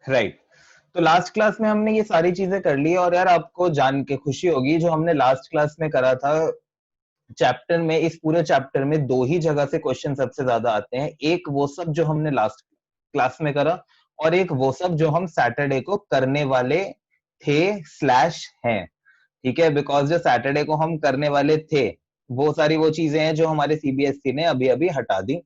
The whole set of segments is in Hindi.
राइट। तो लास्ट क्लास में हमने ये सारी चीजें कर ली, और यार आपको जान के खुशी होगी, जो हमने लास्ट क्लास में करा था चैप्टर में, इस पूरे चैप्टर में दो ही जगह से क्वेश्चन सबसे ज्यादा आते हैं। एक वो सब जो हमने लास्ट क्लास में करा, और एक वो सब जो हम सैटरडे को करने वाले थे स्लैश हैं। ठीक है, बिकॉज जो सैटरडे को हम करने वाले थे वो सारी वो चीजें हैं जो हमारे सीबीएसई ने अभी अभी हटा दी।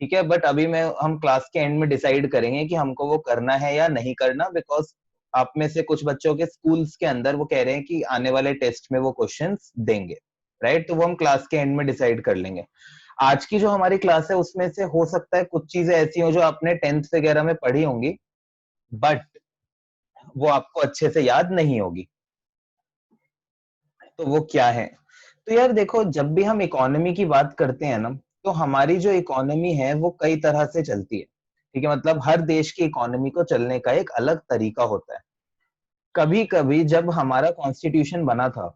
ठीक है, बट अभी मैं हम क्लास के एंड में डिसाइड करेंगे कि हमको वो करना है या नहीं करना, बिकॉज आप में से कुछ बच्चों के स्कूल्स के अंदर वो कह रहे हैं कि आने वाले टेस्ट में वो क्वेश्चंस देंगे। राइट, तो वो हम क्लास के एंड में डिसाइड कर लेंगे। आज की जो हमारी क्लास है उसमें से हो सकता है कुछ चीजें ऐसी हो जो आपने टेंथ वगैरह में पढ़ी होंगी, बट वो आपको अच्छे से याद नहीं होगी। तो वो क्या है? तो यार देखो, जब भी हम इकोनॉमी की बात करते हैं ना, तो हमारी जो इकोनॉमी है वो कई तरह से चलती है। ठीक है, मतलब हर देश की इकोनॉमी को चलने का एक अलग तरीका होता है। कभी कभी जब हमारा कॉन्स्टिट्यूशन बना था,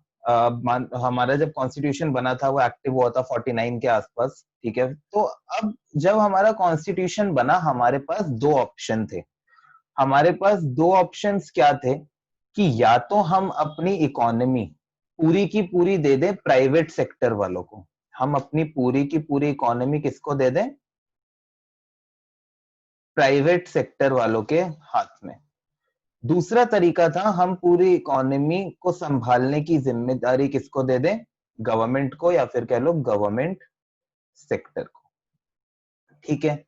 हमारा जब कॉन्स्टिट्यूशन बना था वो एक्टिव हुआ था 49 के आसपास। ठीक है, तो अब जब हमारा कॉन्स्टिट्यूशन बना, हमारे पास दो ऑप्शन थे। हमारे पास दो ऑप्शंस क्या थे, कि या तो हम अपनी इकोनॉमी पूरी की पूरी दे दें प्राइवेट सेक्टर वालों को। हम अपनी पूरी की पूरी इकोनॉमी किसको दे दें? प्राइवेट सेक्टर वालों के हाथ में। दूसरा तरीका था, हम पूरी इकोनॉमी को संभालने की जिम्मेदारी किसको दे दें? गवर्नमेंट को, या फिर कह लो गवर्नमेंट सेक्टर को। ठीक है,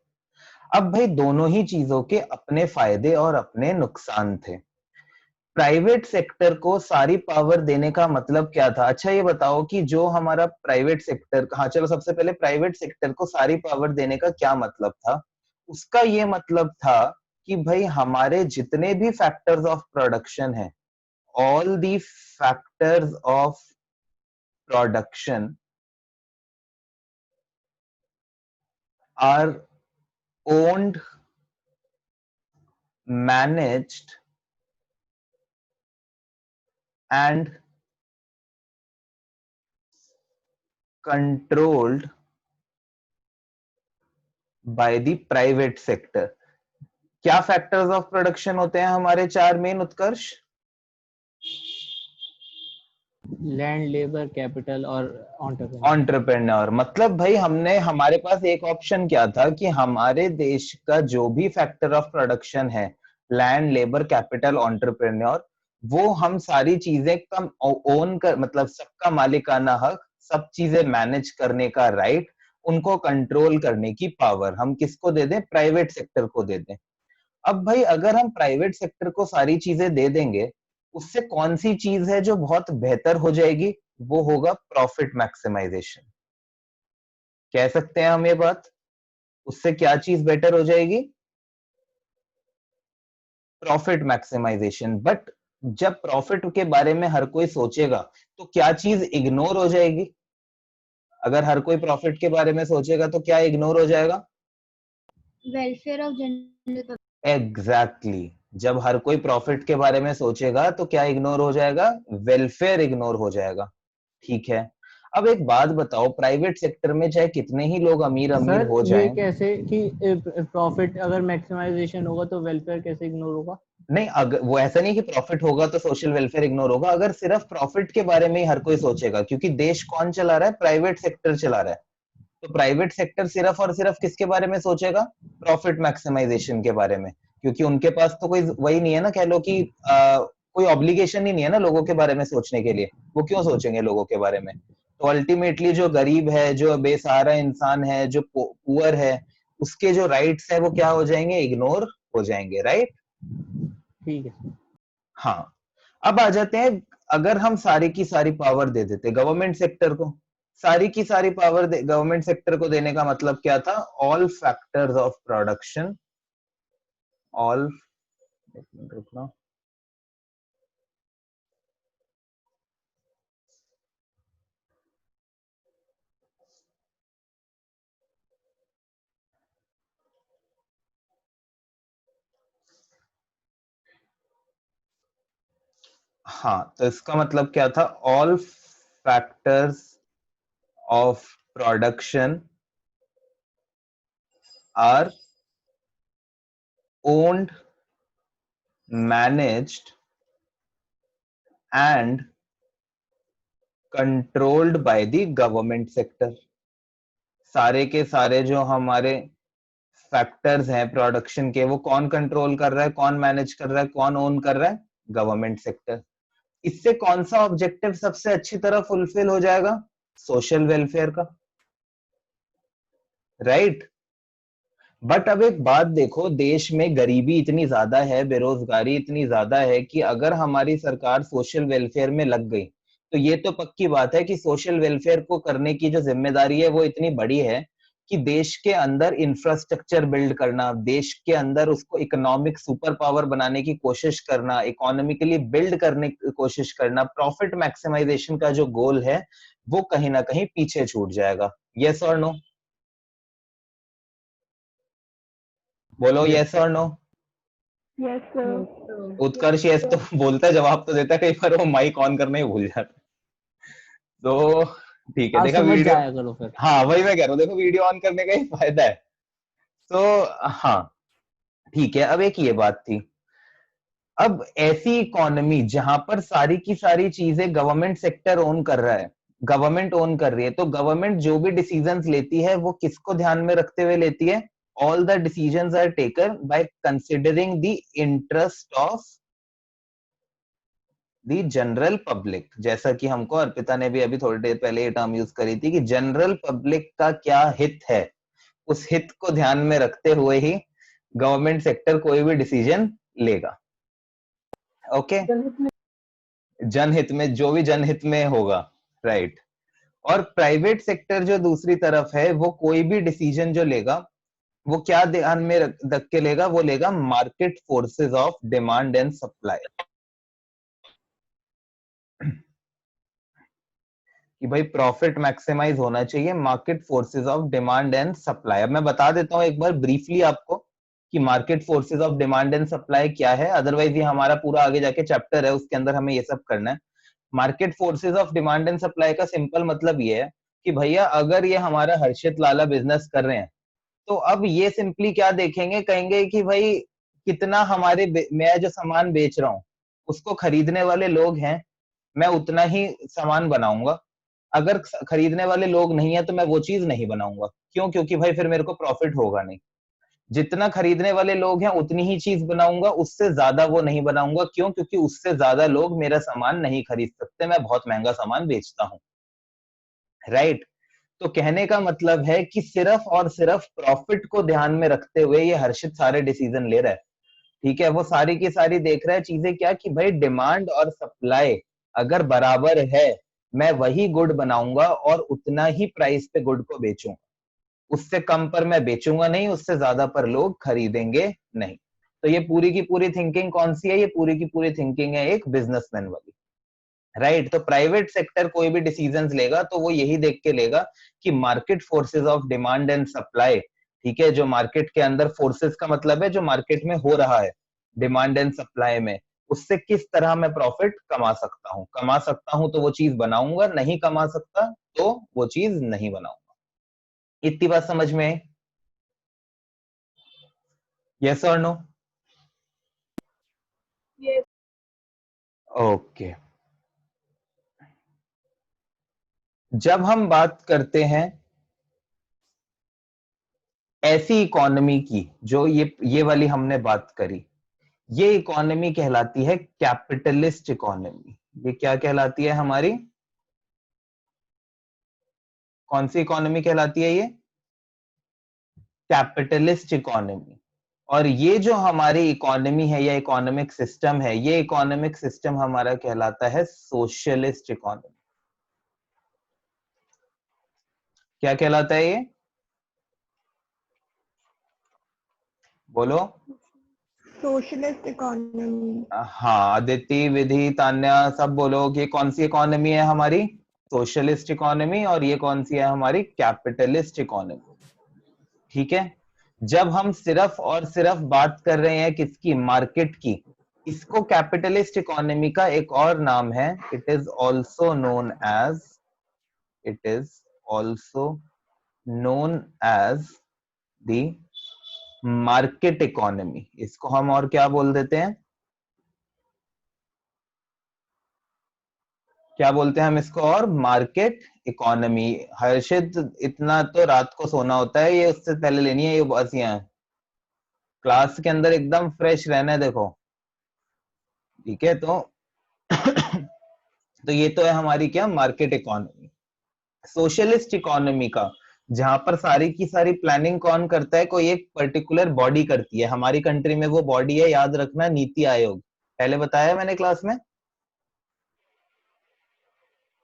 अब भाई दोनों ही चीजों के अपने फायदे और अपने नुकसान थे। प्राइवेट सेक्टर को सारी पावर देने का मतलब क्या था? अच्छा ये बताओ कि जो हमारा प्राइवेट सेक्टर, हाँ चलो सबसे पहले प्राइवेट सेक्टर को सारी पावर देने का क्या मतलब था? उसका ये मतलब था कि भाई हमारे जितने भी फैक्टर्स ऑफ प्रोडक्शन है, all the factors of production are owned, managed and controlled by the private sector. क्या फैक्टर्स ऑफ प्रोडक्शन होते हैं हमारे चार main, Utkarsh? Land, labour, capital और एंटरप्रेन्योर। एंटरप्रेन्योर। मतलब भाई हमने, हमारे पास एक ऑप्शन क्या था कि हमारे देश का जो भी फैक्टर ऑफ प्रोडक्शन है, लैंड, लेबर, कैपिटल, एंटरप्रेन्योर, वो हम सारी चीजें का ओन कर, मतलब सबका मालिकाना हक, सब चीजें मैनेज करने का राइट, उनको कंट्रोल करने की पावर हम किसको दे दें? प्राइवेट सेक्टर को दे दें। अब भाई अगर हम प्राइवेट सेक्टर को सारी चीजें दे देंगे, उससे कौन सी चीज है जो बहुत बेहतर हो जाएगी? वो होगा प्रॉफिट मैक्सिमाइजेशन। कह सकते हैं हम ये बात? उससे क्या चीज बेटर हो जाएगी? Profit maximisation. बट जब प्रॉफिट के बारे में हर कोई सोचेगा, तो क्या चीज इग्नोर हो जाएगी? अगर हर कोई प्रॉफिट के बारे में सोचेगा तो क्या इग्नोर हो जाएगा? Welfare of general. एग्जैक्टली, जब हर कोई प्रॉफिट के बारे में सोचेगा तो क्या इग्नोर हो जाएगा? वेलफेयर इग्नोर हो जाएगा। ठीक है, अब एक बात बताओ, प्राइवेट सेक्टर में चाहे कितने ही लोग अमीर अमीर सर हो ये जाएं, कैसे कि प्रॉफिट अगर मैक्सिमाइजेशन होगा तो वेलफेयर कैसे इग्नोर होगा? नहीं, अगर वो ऐसा नहीं कि प्रॉफिट होगा तो सोशल वेलफेयर इग्नोर होगा, अगर सिर्फ प्रॉफिट के बारे में ही हर कोई सोचेगा, क्योंकि देश कौन चला रहा है? प्राइवेट सेक्टर चला रहा है। तो प्राइवेट सेक्टर सिर्फ और सिर्फ किसके बारे में सोचेगा? प्रॉफिट मैक्सिमाइजेशन के बारे में, क्योंकि उनके पास तो कोई वही नहीं है ना, कह लो कि कोई ऑब्लिगेशन ही नहीं है ना लोगों के बारे में सोचने के लिए। वो क्यों सोचेंगे लोगों के बारे में? तो अल्टीमेटली जो गरीब है, जो बेसहारा इंसान है, जो पुअर है, उसके जो राइट्स है वो क्या हो जाएंगे? इग्नोर हो जाएंगे। राइट? ठीक है। हाँ, अब आ जाते हैं, अगर हम सारी की सारी पावर दे देते गवर्नमेंट सेक्टर को, सारी की सारी पावर गवर्नमेंट सेक्टर को देने का मतलब क्या था? All factors of production, all, एक मिनट रुकना, हाँ, तो इसका मतलब क्या था? All factors of production are owned managed and controlled by the government sector। सारे के सारे जो हमारे फैक्टर्स हैं प्रोडक्शन के, वो कौन कंट्रोल कर रहा है, कौन मैनेज कर रहा है, कौन ओन कर रहा है? Government sector. इससे कौन सा ऑब्जेक्टिव सबसे अच्छी तरह फुलफिल हो जाएगा? सोशल वेलफेयर का, राइट। बट अब एक बात देखो, देश में गरीबी इतनी ज्यादा है, बेरोजगारी इतनी ज्यादा है कि अगर हमारी सरकार सोशल वेलफेयर में लग गई तो ये तो पक्की बात है कि सोशल वेलफेयर को करने की जो जिम्मेदारी है वो इतनी बड़ी है कि देश के अंदर इंफ्रास्ट्रक्चर बिल्ड करना, देश के अंदर उसको इकोनॉमिक सुपर पावर बनाने की कोशिश करना, इकोनॉमिकली बिल्ड करने की कोशिश करना, प्रॉफिट मैक्सिमाइजेशन का जो गोल है वो कहीं ना कहीं पीछे छूट जाएगा। यस और नो? बोलो यस और नो। Yes, sir. उत्कर्ष यस तो बोलता है, जवाब तो देता है, कई बार वो माइक ऑन करना ही भूल जाता है। तो ठीक है, आप देखा समझ वीडियो। जाया करो फिर। हाँ वही मैं कह रहा हूँ, देखो वीडियो ऑन करने का ही फायदा है। तो हाँ ठीक है, अब एक ये बात थी, अब ऐसी इकोनॉमी जहां पर सारी की सारी चीजें गवर्नमेंट सेक्टर ओन कर रहा है, गवर्नमेंट ओन कर रही है, तो गवर्नमेंट जो भी डिसीजंस लेती है वो किसको ध्यान में रखते हुए लेती है? All the decisions are taken by considering the interest of the general public. जैसा कि हमको अर्पिता ने भी अभी थोड़ी देर पहले ये टर्म यूज करी थी कि जनरल पब्लिक का क्या हित है, उस हित को ध्यान में रखते हुए ही गवर्नमेंट सेक्टर कोई भी डिसीजन लेगा। ओके, जनहित में, जो भी जनहित में होगा, राइट। और प्राइवेट सेक्टर जो दूसरी तरफ है, वो कोई भी डिसीजन जो लेगा वो क्या ध्यान में रख के लेगा? वो लेगा market forces of demand and supply, कि भाई प्रॉफिट मैक्सिमाइज होना चाहिए, market forces of demand and supply. अब मैं बता देता हूं एक बार ब्रीफली आपको कि market forces of demand and supply क्या है, अदरवाइज ये हमारा पूरा आगे जाके चैप्टर है, उसके अंदर हमें ये सब करना है। Market forces of demand and supply का सिंपल मतलब ये है कि भैया अगर ये हमारा हर्षित लाला बिजनेस कर रहे हैं, तो अब ये सिंपली क्या देखेंगे, कहेंगे कि भाई कितना हमारे मैं जो सामान बेच रहा हूं उसको खरीदने वाले लोग हैं, मैं उतना ही सामान बनाऊंगा। अगर खरीदने वाले लोग नहीं है तो मैं वो चीज नहीं बनाऊंगा। क्यों? क्योंकि भाई फिर मेरे को प्रॉफिट होगा नहीं। जितना खरीदने वाले लोग हैं उतनी ही चीज बनाऊंगा, उससे ज्यादा वो नहीं बनाऊंगा। क्यों? क्योंकि उससे ज्यादा लोग मेरा सामान नहीं खरीद सकते, मैं बहुत महंगा सामान बेचता हूं, राइट। तो कहने का मतलब है कि सिर्फ और सिर्फ प्रॉफिट को ध्यान में रखते हुए ये हर्षित सारे डिसीजन ले रहा है, ठीक है। वो सारी की सारी देख रहा है चीजें क्या, कि भाई डिमांड और सप्लाई अगर बराबर है, मैं वही गुड बनाऊंगा और उतना ही प्राइस पे गुड को बेचूंगा, उससे कम पर मैं बेचूंगा नहीं, उससे ज्यादा पर लोग खरीदेंगे नहीं। तो ये पूरी की पूरी थिंकिंग कौन सी है? ये पूरी की पूरी थिंकिंग है एक बिजनेसमैन वाली, राइट। तो प्राइवेट सेक्टर कोई भी डिसीजंस लेगा तो वो यही देख के लेगा कि market forces of demand and supply, ठीक है, जो मार्केट के अंदर फोर्सेस का मतलब है जो मार्केट में हो रहा है डिमांड एंड सप्लाई में, उससे किस तरह मैं प्रॉफिट कमा सकता हूं। कमा सकता हूं तो वो चीज बनाऊंगा, नहीं कमा सकता तो वो चीज नहीं बनाऊंगा। इतनी बात समझ में? यस और नो? Yes. ओके। जब हम बात करते हैं ऐसी इकोनॉमी की, जो ये वाली हमने बात करी, ये इकोनॉमी कहलाती है कैपिटलिस्ट इकोनॉमी। ये क्या कहलाती है हमारी? कौन सी इकोनॉमी कहलाती है ये? Capitalist economy. और ये जो हमारी इकोनॉमी है या इकोनॉमिक सिस्टम है, ये इकोनॉमिक सिस्टम हमारा कहलाता है सोशलिस्ट इकोनॉमी। क्या कहलाता है ये? बोलो। Socialist economy. हाँ, अदिति, विधि, तान्या, सब बोलो कि कौन सी इकोनॉमी है हमारी? Socialist economy. और ये कौन सी है हमारी? कैपिटलिस्ट इकोनॉमी, ठीक है। जब हम सिर्फ और सिर्फ बात कर रहे हैं किसकी? मार्केट की। इसको कैपिटलिस्ट इकोनॉमी का एक और नाम है, it is also known as, it is also known as the market economy. इसको हम और क्या बोल देते हैं? क्या बोलते हैं हम इसको, और मार्केट इकोनॉमी। हर्षित, इतना तो रात को सोना होता है, ये उससे पहले लेनी है ये बासियां। क्लास के अंदर एकदम फ्रेश रहना है, देखो। ठीक है, तो तो ये तो है हमारी क्या, मार्केट इकोनॉमी। सोशलिस्ट इकोनॉमी का, जहां पर सारी की सारी प्लानिंग कौन करता है, कोई एक पर्टिकुलर बॉडी करती है। हमारी कंट्री में वो बॉडी है, याद रखना, नीति आयोग। पहले बताया मैंने क्लास में?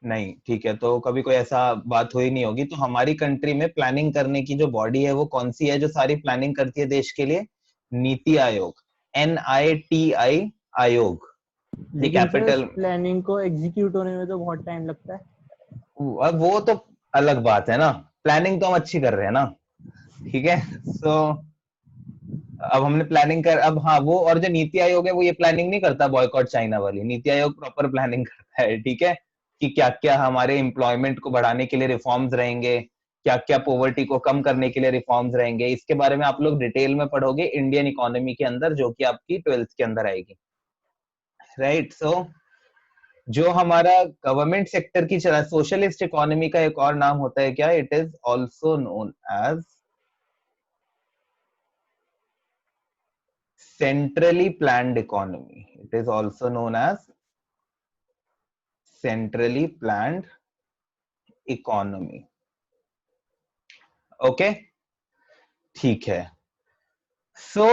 नहीं, ठीक है, तो कभी कोई ऐसा बात हुई नहीं होगी। तो हमारी कंट्री में प्लानिंग करने की जो बॉडी है वो कौन सी है, जो सारी प्लानिंग करती है देश के लिए? नीति आयोग, NITI आयोग। ये लेकिन सर कैपिटल, प्लानिंग को एग्जीक्यूट होने में तो बहुत टाइम लगता है। अब वो तो अलग बात है ना, प्लानिंग तो हम अच्छी कर रहे हैं ना। ठीक है, सो अब हमने प्लानिंग कर, अब हाँ, वो और जो नीति आयोग है वो ये प्लानिंग नहीं करता बॉयकॉट चाइना वाली। नीति आयोग प्रॉपर प्लानिंग करता है, ठीक है, कि क्या क्या हमारे एम्प्लॉयमेंट को बढ़ाने के लिए रिफॉर्म्स रहेंगे, क्या क्या पॉवर्टी को कम करने के लिए रिफॉर्म्स रहेंगे। इसके बारे में आप लोग डिटेल में पढ़ोगे इंडियन इकोनॉमी के अंदर, जो कि आपकी 12th के अंदर आएगी। राइट, सो जो हमारा गवर्नमेंट सेक्टर की चला, सोशलिस्ट इकोनॉमी का एक और नाम होता है क्या, it is also known as centrally planned economy. It is also known as centrally planned economy. Okay, ठीक है। सो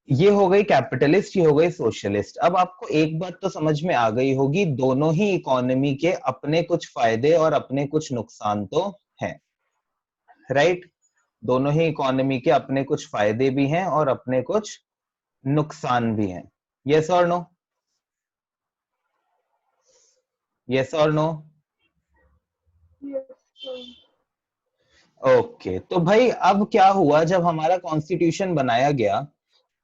ये हो गई कैपिटलिस्ट, ये हो गई सोशलिस्ट। अब आपको एक बात तो समझ में आ गई होगी, दोनों ही इकोनॉमी के अपने कुछ फायदे और अपने कुछ नुकसान तो हैं। राइट, दोनों ही इकोनॉमी के अपने कुछ फायदे भी हैं और अपने कुछ नुकसान भी हैं। यस और नो? यस और नो? Yes, sir. ओके, तो भाई अब क्या हुआ, जब हमारा कॉन्स्टिट्यूशन बनाया गया,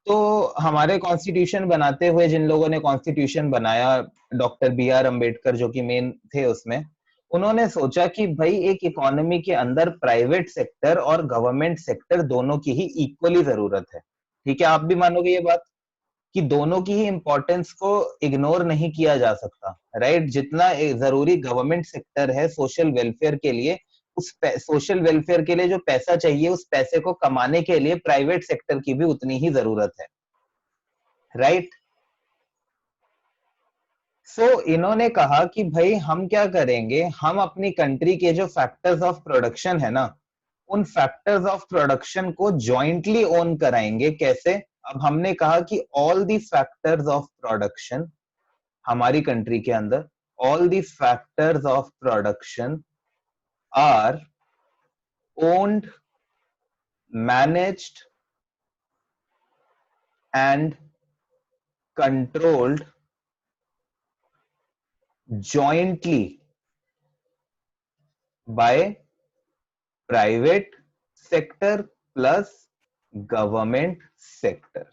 तो हमारे कॉन्स्टिट्यूशन बनाते हुए जिन लोगों ने कॉन्स्टिट्यूशन बनाया, डॉक्टर B.R. अम्बेडकर जो कि मेन थे उसमें, उन्होंने सोचा कि भाई एक इकोनॉमी के अंदर प्राइवेट सेक्टर और गवर्नमेंट सेक्टर दोनों की ही इक्वली जरूरत है। ठीक है, आप भी मानोगे ये बात कि दोनों की ही इंपॉर्टेंस को इग्नोर नहीं किया जा सकता। राइट, जितना जरूरी गवर्नमेंट सेक्टर है सोशल वेलफेयर के लिए, उस सोशल वेलफेयर के लिए जो पैसा चाहिए, उस पैसे को कमाने के लिए प्राइवेट सेक्टर की भी उतनी ही जरूरत है। राइट, सो इन्होंने कहा कि भाई हम क्या करेंगे, हम अपनी कंट्री के जो फैक्टर्स ऑफ प्रोडक्शन है ना, उन फैक्टर्स ऑफ प्रोडक्शन को जॉइंटली ओन कराएंगे। कैसे? अब हमने कहा कि all the factors of production हमारी कंट्री के अंदर, all the factors of production are owned, managed and controlled jointly by private sector plus government sector।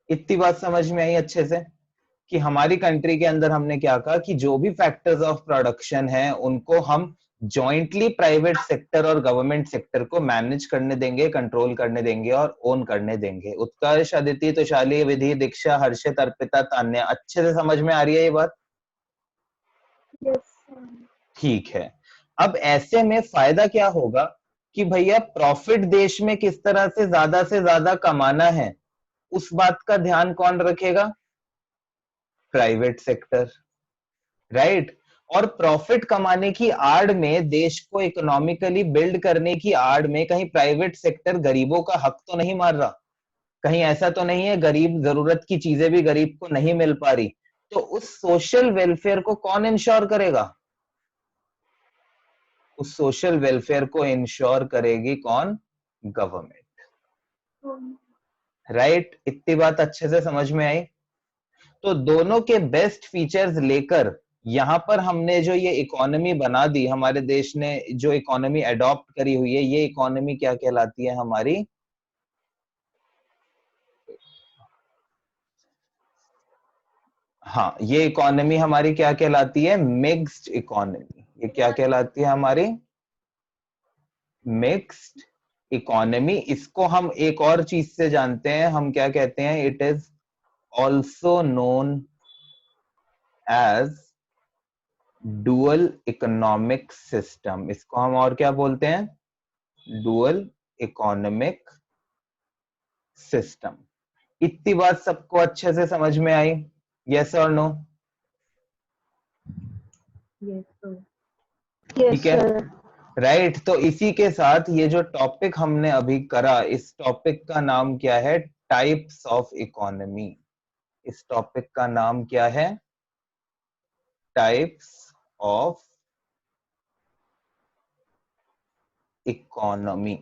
इतनी बात समझ में आई अच्छे से कि हमारी कंट्री के अंदर हमने क्या कहा कि जो भी फैक्टर्स ऑफ प्रोडक्शन है उनको हम जॉइंटली प्राइवेट सेक्टर और गवर्नमेंट सेक्टर को मैनेज करने देंगे, कंट्रोल करने देंगे और ओन करने देंगे। उत्कर्ष, अदिति, तुषाली, विधि, दीक्षा, हर्षित, अर्पिता, तान्या, अच्छे से समझ में आ रही है ये बात? Yes, sir. ठीक है, अब ऐसे में फायदा क्या होगा कि भैया प्रॉफिट देश में किस तरह से ज्यादा कमाना है, उस बात का ध्यान कौन रखेगा? Private sector. राइट, और प्रॉफिट कमाने की आड़ में, देश को इकोनॉमिकली बिल्ड करने की आड़ में, कहीं प्राइवेट सेक्टर गरीबों का हक तो नहीं मार रहा? कहीं ऐसा तो नहीं है गरीब, जरूरत की चीजें भी गरीब को नहीं मिल पा रही? तो उस सोशल वेलफेयर को कौन इंश्योर करेगा? उस सोशल वेलफेयर को इंश्योर करेगी कौन? गवर्नमेंट। राइट, इतनी बात अच्छे से समझ में आई? तो दोनों के बेस्ट फीचर्स लेकर यहां पर हमने जो ये इकोनॉमी बना दी, हमारे देश ने जो इकोनॉमी अडॉप्ट करी हुई है, ये इकोनॉमी क्या कहलाती है हमारी? हाँ, ये इकोनॉमी हमारी क्या कहलाती है? Mixed economy. ये क्या कहलाती है हमारी? Mixed economy. इसको हम एक और चीज से जानते हैं, हम क्या कहते हैं? It is also known as dual economic system, इसको हम और क्या बोलते हैं? Dual economic system. इतनी बात सबको अच्छे से समझ में आई? यस और नो? Yes sir. Yes, ठीक है, sir. राइट। तो इसी के साथ ये जो टॉपिक हमने अभी करा, इस टॉपिक का नाम क्या है? Types of economy. इस टॉपिक का नाम क्या है? Types of economy.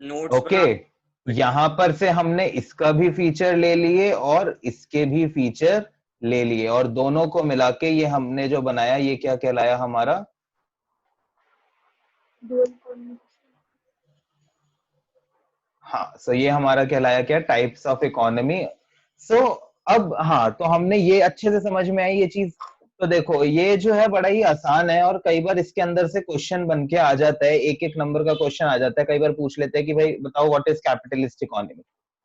Notes okay, बना यहां पर से हमने इसका भी फीचर ले लिए और इसके भी फीचर ले लिए, और दोनों को मिला के ये हमने जो बनाया, ये क्या कहलाया हमारा? Dual conjugation. हाँ, सो ये हमारा कहलाया क्या? Types of economy. सो अब हाँ, तो हमने ये अच्छे से समझ में आई ये चीज। तो देखो, ये जो है बड़ा ही आसान है, और कई बार इसके अंदर से क्वेश्चन बन के आ जाता है, एक एक नंबर का क्वेश्चन आ जाता है। कई बार पूछ लेते हैं कि भाई बताओ व्हाट इज कैपिटलिस्ट इकोनॉमी।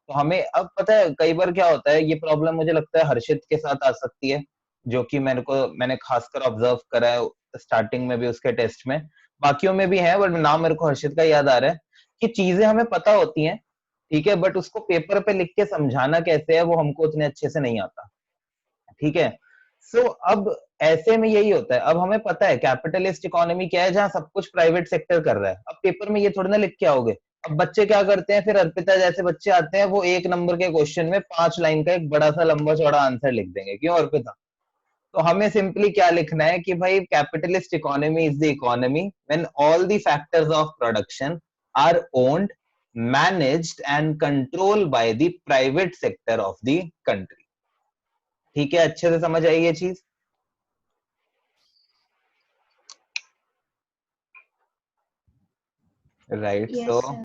तो हमें अब पता है कई बार क्या होता है, ये प्रॉब्लम मुझे लगता है हर्षित के साथ आ सकती है, जो कि मैंने खासकर ऑब्जर्व करा है स्टार्टिंग में भी उसके टेस्ट में। बाकियों में भी है, बट नाम मेरे को हर्षित का याद आ रहा है कि चीजें हमें पता होती हैं, ठीक है, बट उसको पेपर पे लिख के समझाना कैसे है वो हमको उतने अच्छे से नहीं आता। ठीक है, सो अब ऐसे में यही होता है। अब हमें पता है कैपिटलिस्ट इकोनॉमी क्या है, जहां सब कुछ प्राइवेट सेक्टर कर रहा है। अब पेपर में ये थोड़ी ना लिख के आओगे। अब बच्चे क्या करते हैं, फिर अर्पिता जैसे बच्चे आते हैं, वो एक नंबर के क्वेश्चन में 5 लाइन का एक बड़ा सा लंबा चौड़ा आंसर लिख देंगे। क्यों अर्पिता? तो हमें सिंपली क्या लिखना है कि भाई capitalist economy is the economy when all the factors of production are owned, managed and controlled by the private sector of the country. ठीक है, अच्छे से समझ आई ये चीज? Right, Yes, so sir.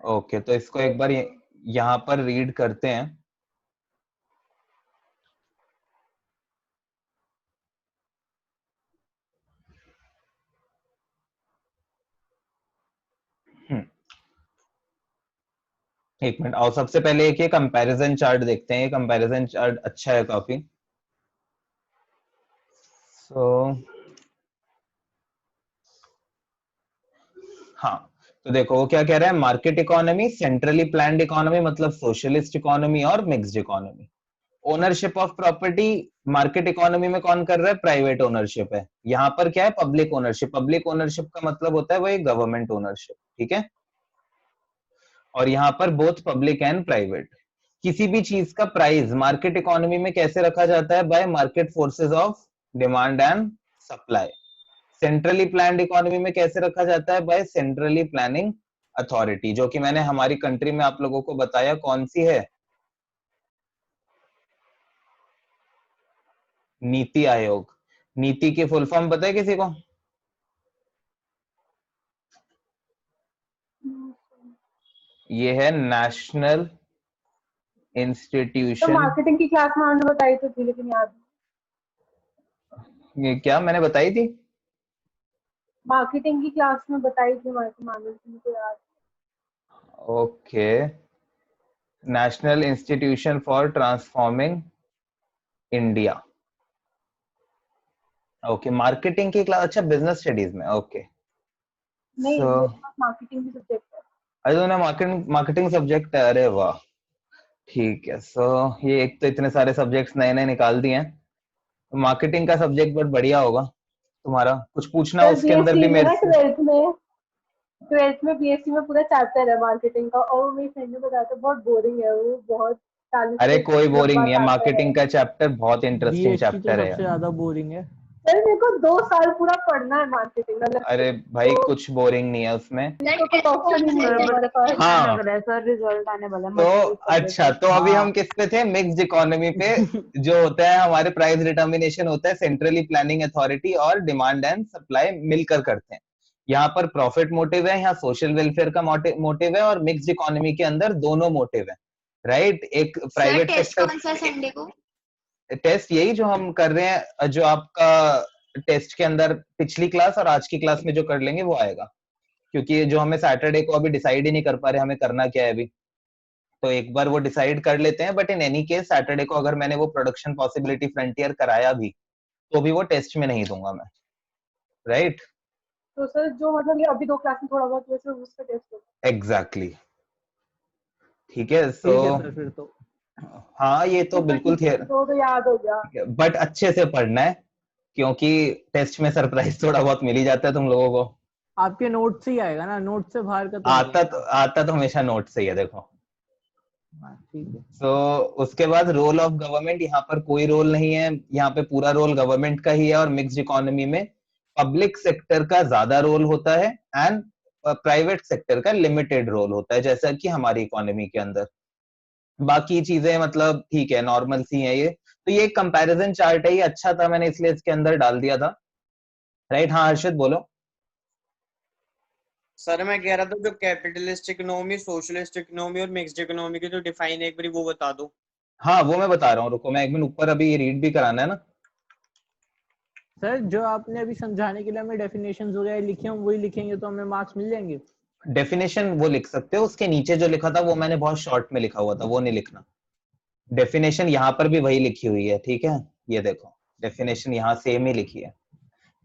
Okay, तो इसको एक बार यहाँ पर रीड करते हैं। एक मिनट आओ, सबसे पहले एक ये कंपैरिजन चार्ट देखते हैं। ये कंपैरिजन चार्ट अच्छा है काफी। सो हाँ, तो देखो वो क्या कह रहा है, market economy, centrally planned economy मतलब सोशलिस्ट इकोनॉमी, और mixed economy. Ownership of property market economy में कौन कर रहा है? प्राइवेट ओनरशिप है। यहाँ पर क्या है? Public ownership. पब्लिक ओनरशिप का मतलब होता है वही गवर्नमेंट ओनरशिप। ठीक है, और यहाँ पर बोथ पब्लिक एंड प्राइवेट। किसी भी चीज का प्राइस मार्केट इकोनॉमी में कैसे रखा जाता है? Bye market forces of demand and supply. Centrally planned economy में कैसे रखा जाता है? बाय सेंट्रली प्लानिंग अथॉरिटी, जो कि मैंने हमारी कंट्री में आप लोगों को बताया कौन सी है? नीति आयोग। नीति की फुल फॉर्म पता है किसी को? No, sir. ये है नेशनल तो इंस्टीट्यूशन। मार्केटिंग की क्लास में हमने बताई तो थी, लेकिन याद ये क्या मैंने बताई थी? मार्केटिंग की क्लास में बताई थी मार्केट को याद। Okay, national institution for transforming India. Okay, marketing की क्लास। अच्छा, बिजनेस स्टडीज में। ओके, नहीं, सो मेरे पास मार्केटिंग की सब्जेक्ट है। अरे तो मार्केटिंग मार्केटिंग सब्जेक्ट है? अरे वाह, ठीक है। सो ये एक तो इतने सारे सब्जेक्ट्स नए नए निकाल दिए हैं। तो मार्केटिंग का सब्जेक्ट बहुत बढ़िया होगा तुम्हारा। कुछ पूछना हो सर उसके अंदर बीएससी भी में मेरे ना, से? ट्वेल्थ में बीएससी में पूरा चैप्टर है मार्केटिंग का, और वो मेरी फ्रेंड ने बताया था बहुत बोरिंग है वो, बहुत 40 अरे पेज कोई बोरिंग लंबा नहीं है, चैप्टर है। मार्केटिंग का चैप्टर बहुत इंटरेस्टिंग बीएससी तो चैप्टर है सबसे यार। ज्यादा बोरिंग है। सर मेरे को 2 साल पूरा पढ़ना है मार्केटिंग का, अरे भाई तो कुछ बोरिंग नहीं है उसमें। तो कोई ऑप्शन ही नहीं है हमारे पास। हाँ, लग रहा है सर, रिजल्ट आने वाला है तो मल्टीपल सब्जेक्ट अच्छा, का। तो अभी हम हाँ। किस पे थे? मिक्स्ड इकोनॉमी पे। जो होता है हमारे प्राइस डिटर्मिनेशन होता है सेंट्रली प्लानिंग अथॉरिटी और डिमांड एंड सप्लाई मिलकर करते हैं। यहाँ पर प्रॉफिट मोटिव है, यहाँ सोशल वेलफेयर का मोटिव है, और मिक्स्ड इकोनॉमी के अंदर दोनों मोटिव है। राइट, एक प्राइवेट टेस्ट सेक्टर। कौन सा संडे को? टेस्ट यही जो हम कर रहे हैं, जो आपका टेस्ट के अंदर पिछली क्लास और आज की क्लास में जो कर लेंगे वो आएगा। क्योंकि जो हमें सैटरडे को अभी डिसाइड ही नहीं कर पा रहे हमें करना क्या है अभी। तो एक बार वो डिसाइड कर लेते हैं, but in any case Saturday को अगर मैंने वो प्रोडक्शन पॉसिबिलिटी फ्रंटियर कराया भी तो भी वो टेस्ट में नहीं दूंगा मैं, राइट? तो सर जो मतलब ये अभी 2 क्लास में थोड़ा बहुत वैसे उसका टेस्ट होगा। एग्जैक्टली, ठीक है। सो ठीक है सर फिर तो। हाँ, ये तो बिल्कुल थियर, तो याद हो गया। बट अच्छे से पढ़ना है, क्योंकि टेस्ट में सरप्राइज थोड़ा बहुत मिल ही जाता है तुम लोगों को। आपके नोट से ही आएगा ना, नोट से बाहर का तो नहीं आएगा। आता तो हमेशा नोट से ही है, देखो। हाँ ठीक है। सो उसके बाद रोल ऑफ गवर्नमेंट, यहाँ पर कोई रोल नहीं है, यहाँ पे पूरा रोल गवर्नमेंट का ही है। और मिक्स्ड इकोनॉमी में पब्लिक सेक्टर का ज्यादा रोल होता है एंड प्राइवेट सेक्टर का लिमिटेड रोल होता है, जैसा कि हमारी इकोनॉमी के अंदर। बाकी चीजें मतलब ठीक है, नॉर्मल सी है ये। तो ये कंपैरिजन चार्ट है, ये अच्छा था, मैंने इसलिए इसके अंदर डाल दिया था, राइट? हाँ हर्षित बोलो। सर मैं कह रहा था जो कैपिटलिस्ट इकोनॉमी, सोशलिस्ट इकोनॉमी और मिक्स्ड इकोनॉमी की जो डिफाइन है एक बार वो बता दो। हाँ वो मैं बता रहा हूँ, रुको, मैं एक मिनट ऊपर अभी ये रीड भी कराना है ना। सर जो आपने अभी समझाने के लिए हमें डेफिनेशंस वगैरह लिखे हम वही लिखेंगे तो हमें मार्क्स मिल जाएंगे? डेफिनेशन वो लिख सकते हो, उसके नीचे जो लिखा था वो मैंने बहुत शॉर्ट में लिखा हुआ था, वो नहीं लिखना। डेफिनेशन यहाँ पर भी वही लिखी हुई है, ठीक है? ये देखो, डेफिनेशन यहाँ सेम ही लिखी है।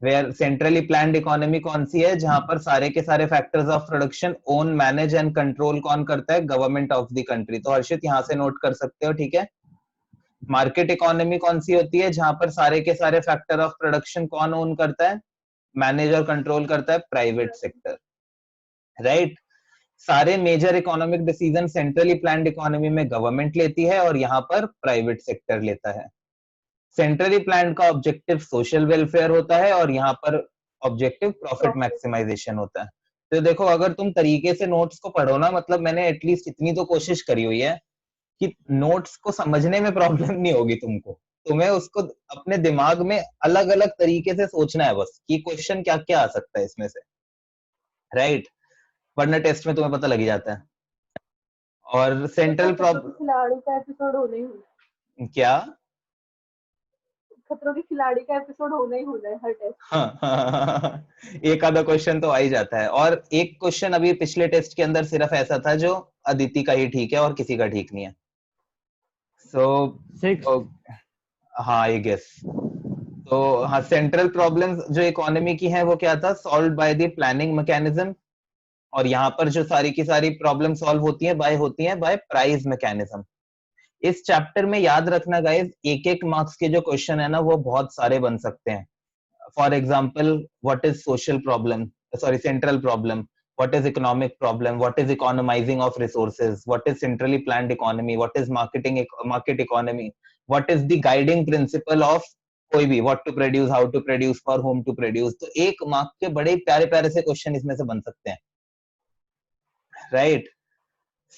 वेयर सेंट्रली प्लान्ड इकोनॉमी कौन सी है? जहां पर सारे के सारे factors of production own, manage and control कौन करता है? Government of the country. तो हर्षित यहाँ से नोट कर सकते हो, ठीक है? मार्केट इकोनॉमी कौन सी होती है? जहां पर सारे के सारे फैक्टर ऑफ प्रोडक्शन कौन ओन करता है, मैनेज और कंट्रोल करता है? Private sector, right? सारे major economic decision centrally planned economy में गवर्नमेंट लेती है और यहाँ पर प्राइवेट सेक्टर लेता है। सेंट्रली प्लान का ऑब्जेक्टिव सोशल वेलफेयर होता है और यहाँ पर ऑब्जेक्टिव प्रॉफिट मैक्सिमाइजेशन होता है। तो देखो, अगर तुम तरीके से नोट्स को पढ़ो ना, मतलब मैंने एटलीस्ट इतनी तो कोशिश करी हुई है कि नोट्स को समझने में प्रॉब्लम नहीं होगी तुमको। तुम्हें उसको अपने दिमाग में अलग अलग तरीके से सोचना है बस, कि क्वेश्चन क्या क्या आ सकता है इसमें से, राइट? वरना टेस्ट में तुम्हें पता लग ही जाता है। और तो सेंट्रल खतरों के खिलाड़ी का एपिसोड होना ही होना क्या? है। खतरों के खिलाड़ी का एपिसोड होना ही होना है हर टेस्ट। हाँ, एक आधा क्वेश्चन तो आ ही जाता है। और एक क्वेश्चन अभी पिछले टेस्ट के अंदर सिर्फ ऐसा था जो अदिति का ही ठीक है और किसी का ठीक नहीं है। सो 6। हाँ, आई गेस। तो हाँ, सेंट्रल प्रॉब्लम्स जो इकोनॉमी की है वो क्या था? Solve by the planning mechanism. और यहाँ पर जो सारी की सारी प्रॉब्लम सॉल्व होती हैं बाय प्राइस मैकेनिज्म। इस चैप्टर में याद रखना गाइस, एक एक मार्क्स के जो क्वेश्चन है ना वो बहुत सारे बन सकते हैं। For example, what is social problem? Sorry, central problem. What is economic problem? What is economizing of resources? What is centrally planned economy? What is market economy? What is the guiding principle of कोई भी? What to produce, how to produce, for whom to produce? तो एक मार्क के बड़े प्यारे प्यारे से क्वेश्चन इसमें से बन सकते हैं, राइट?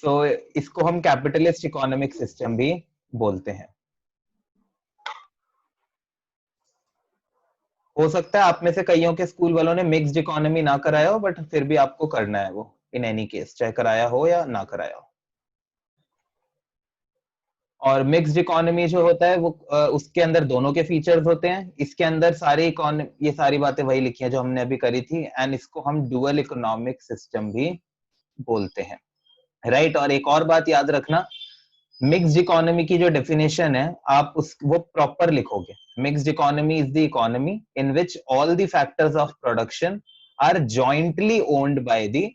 सो इसको हम कैपिटलिस्ट इकोनॉमिक सिस्टम भी बोलते हैं। हो सकता है आप में से कईयों के स्कूल वालों ने मिक्स्ड इकोनॉमी ना कराया हो, बट फिर भी आपको करना है वो, इन एनी केस, चाहे कराया हो या ना कराया हो। और मिक्स्ड इकोनॉमी जो होता है वो उसके अंदर दोनों के फीचर्स होते हैं। इसके अंदर सारे इकोनॉमी, ये सारी बातें वही लिखी हैं जो हमने अभी करी थी, एंड इसको हम डुअल इकोनॉमिक सिस्टम भी बोलते हैं, राइट? और एक और बात याद रखना, मिक्स्ड इकोनॉमी की जो डेफिनेशन है आप उस वो प्रॉपर लिखोगे। Mixed economy is the economy in which all the factors of production are jointly owned by the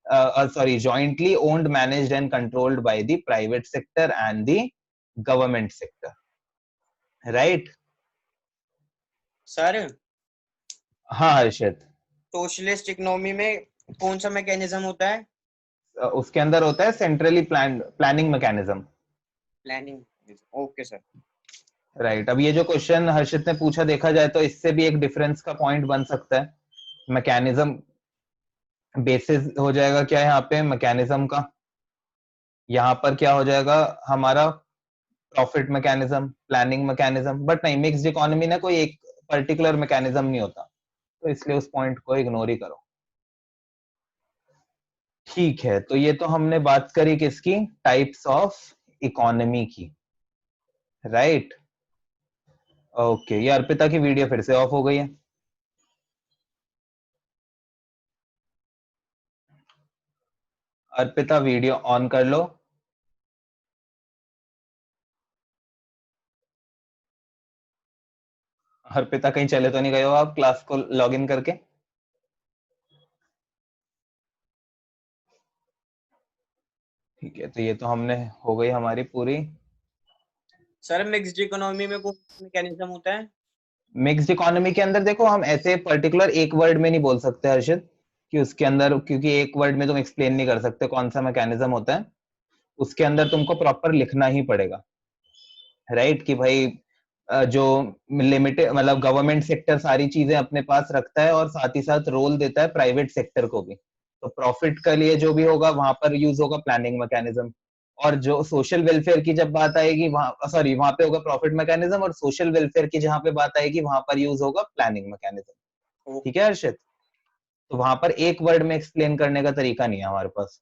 jointly owned, managed and controlled by the private sector and the government sector, right? Sir हाँ हर्षित। सोशलिस्ट इकोनॉमी में कौन सा मैकेनिज्म होता है? उसके अंदर होता है centrally planning mechanism. Planning, okay sir. Right. अब ये जो क्वेश्चन हर्षित ने पूछा, देखा जाए तो इससे भी एक डिफरेंस का पॉइंट बन सकता है। मैकेनिज्म बेसिस हो जाएगा क्या यहाँ पे मैकेनिज्म का? यहाँ पर क्या हो जाएगा हमारा? Profit mechanism, planning mechanism. But नहीं, मिक्स्ड इकोनॉमी ना कोई एक पर्टिकुलर मैकेनिज्म नहीं होता, तो इसलिए उस पॉइंट को इग्नोर ही करो। ठीक है, तो ये तो हमने बात करी किसकी? टाइप्स ऑफ इकोनॉमी की, राइट? ओके, ये अर्पिता की वीडियो फिर से ऑफ हो गई है। अर्पिता वीडियो ऑन कर लो। अर्पिता कहीं चले तो नहीं गए हो आप क्लास को लॉग इन करके? ठीक है, तो ये तो हमने हो गई हमारी पूरी। सर मिक्स्ड इकोनॉमी में कौन सा मैकेनिज्म होता है? मिक्स्ड इकोनॉमी के अंदर देखो, हम ऐसे पर्टिकुलर एक वर्ड में नहीं बोल सकते हर्षित कि उसके अंदर, क्योंकि एक वर्ड में तुम एक्सप्लेन नहीं कर सकते कौन सा मैकेनिज्म होता है। उसके अंदर तुमको प्रॉपर लिखना ही पड़ेगा, राइट? कि भाई जो लिमिटेड मतलब गवर्नमेंट सेक्टर सारी चीजें अपने पास रखता है और साथ ही साथ रोल देता है प्राइवेट सेक्टर को भी। तो प्रॉफिट के लिए जो भी होगा वहां पर यूज होगा प्लानिंग मैकेनिज्म। और जो सोशल वेलफेयर की जब बात आएगी वहां, सॉरी, वहां पे होगा प्रॉफिट मैकेनिज्म, और सोशल वेलफेयर की जहां पे बात आएगी वहां पर यूज होगा प्लानिंग मैकेनिज्म। ठीक है हर्षित? तो वहां पर एक वर्ड में एक्सप्लेन करने का तरीका नहीं है हमारे पास।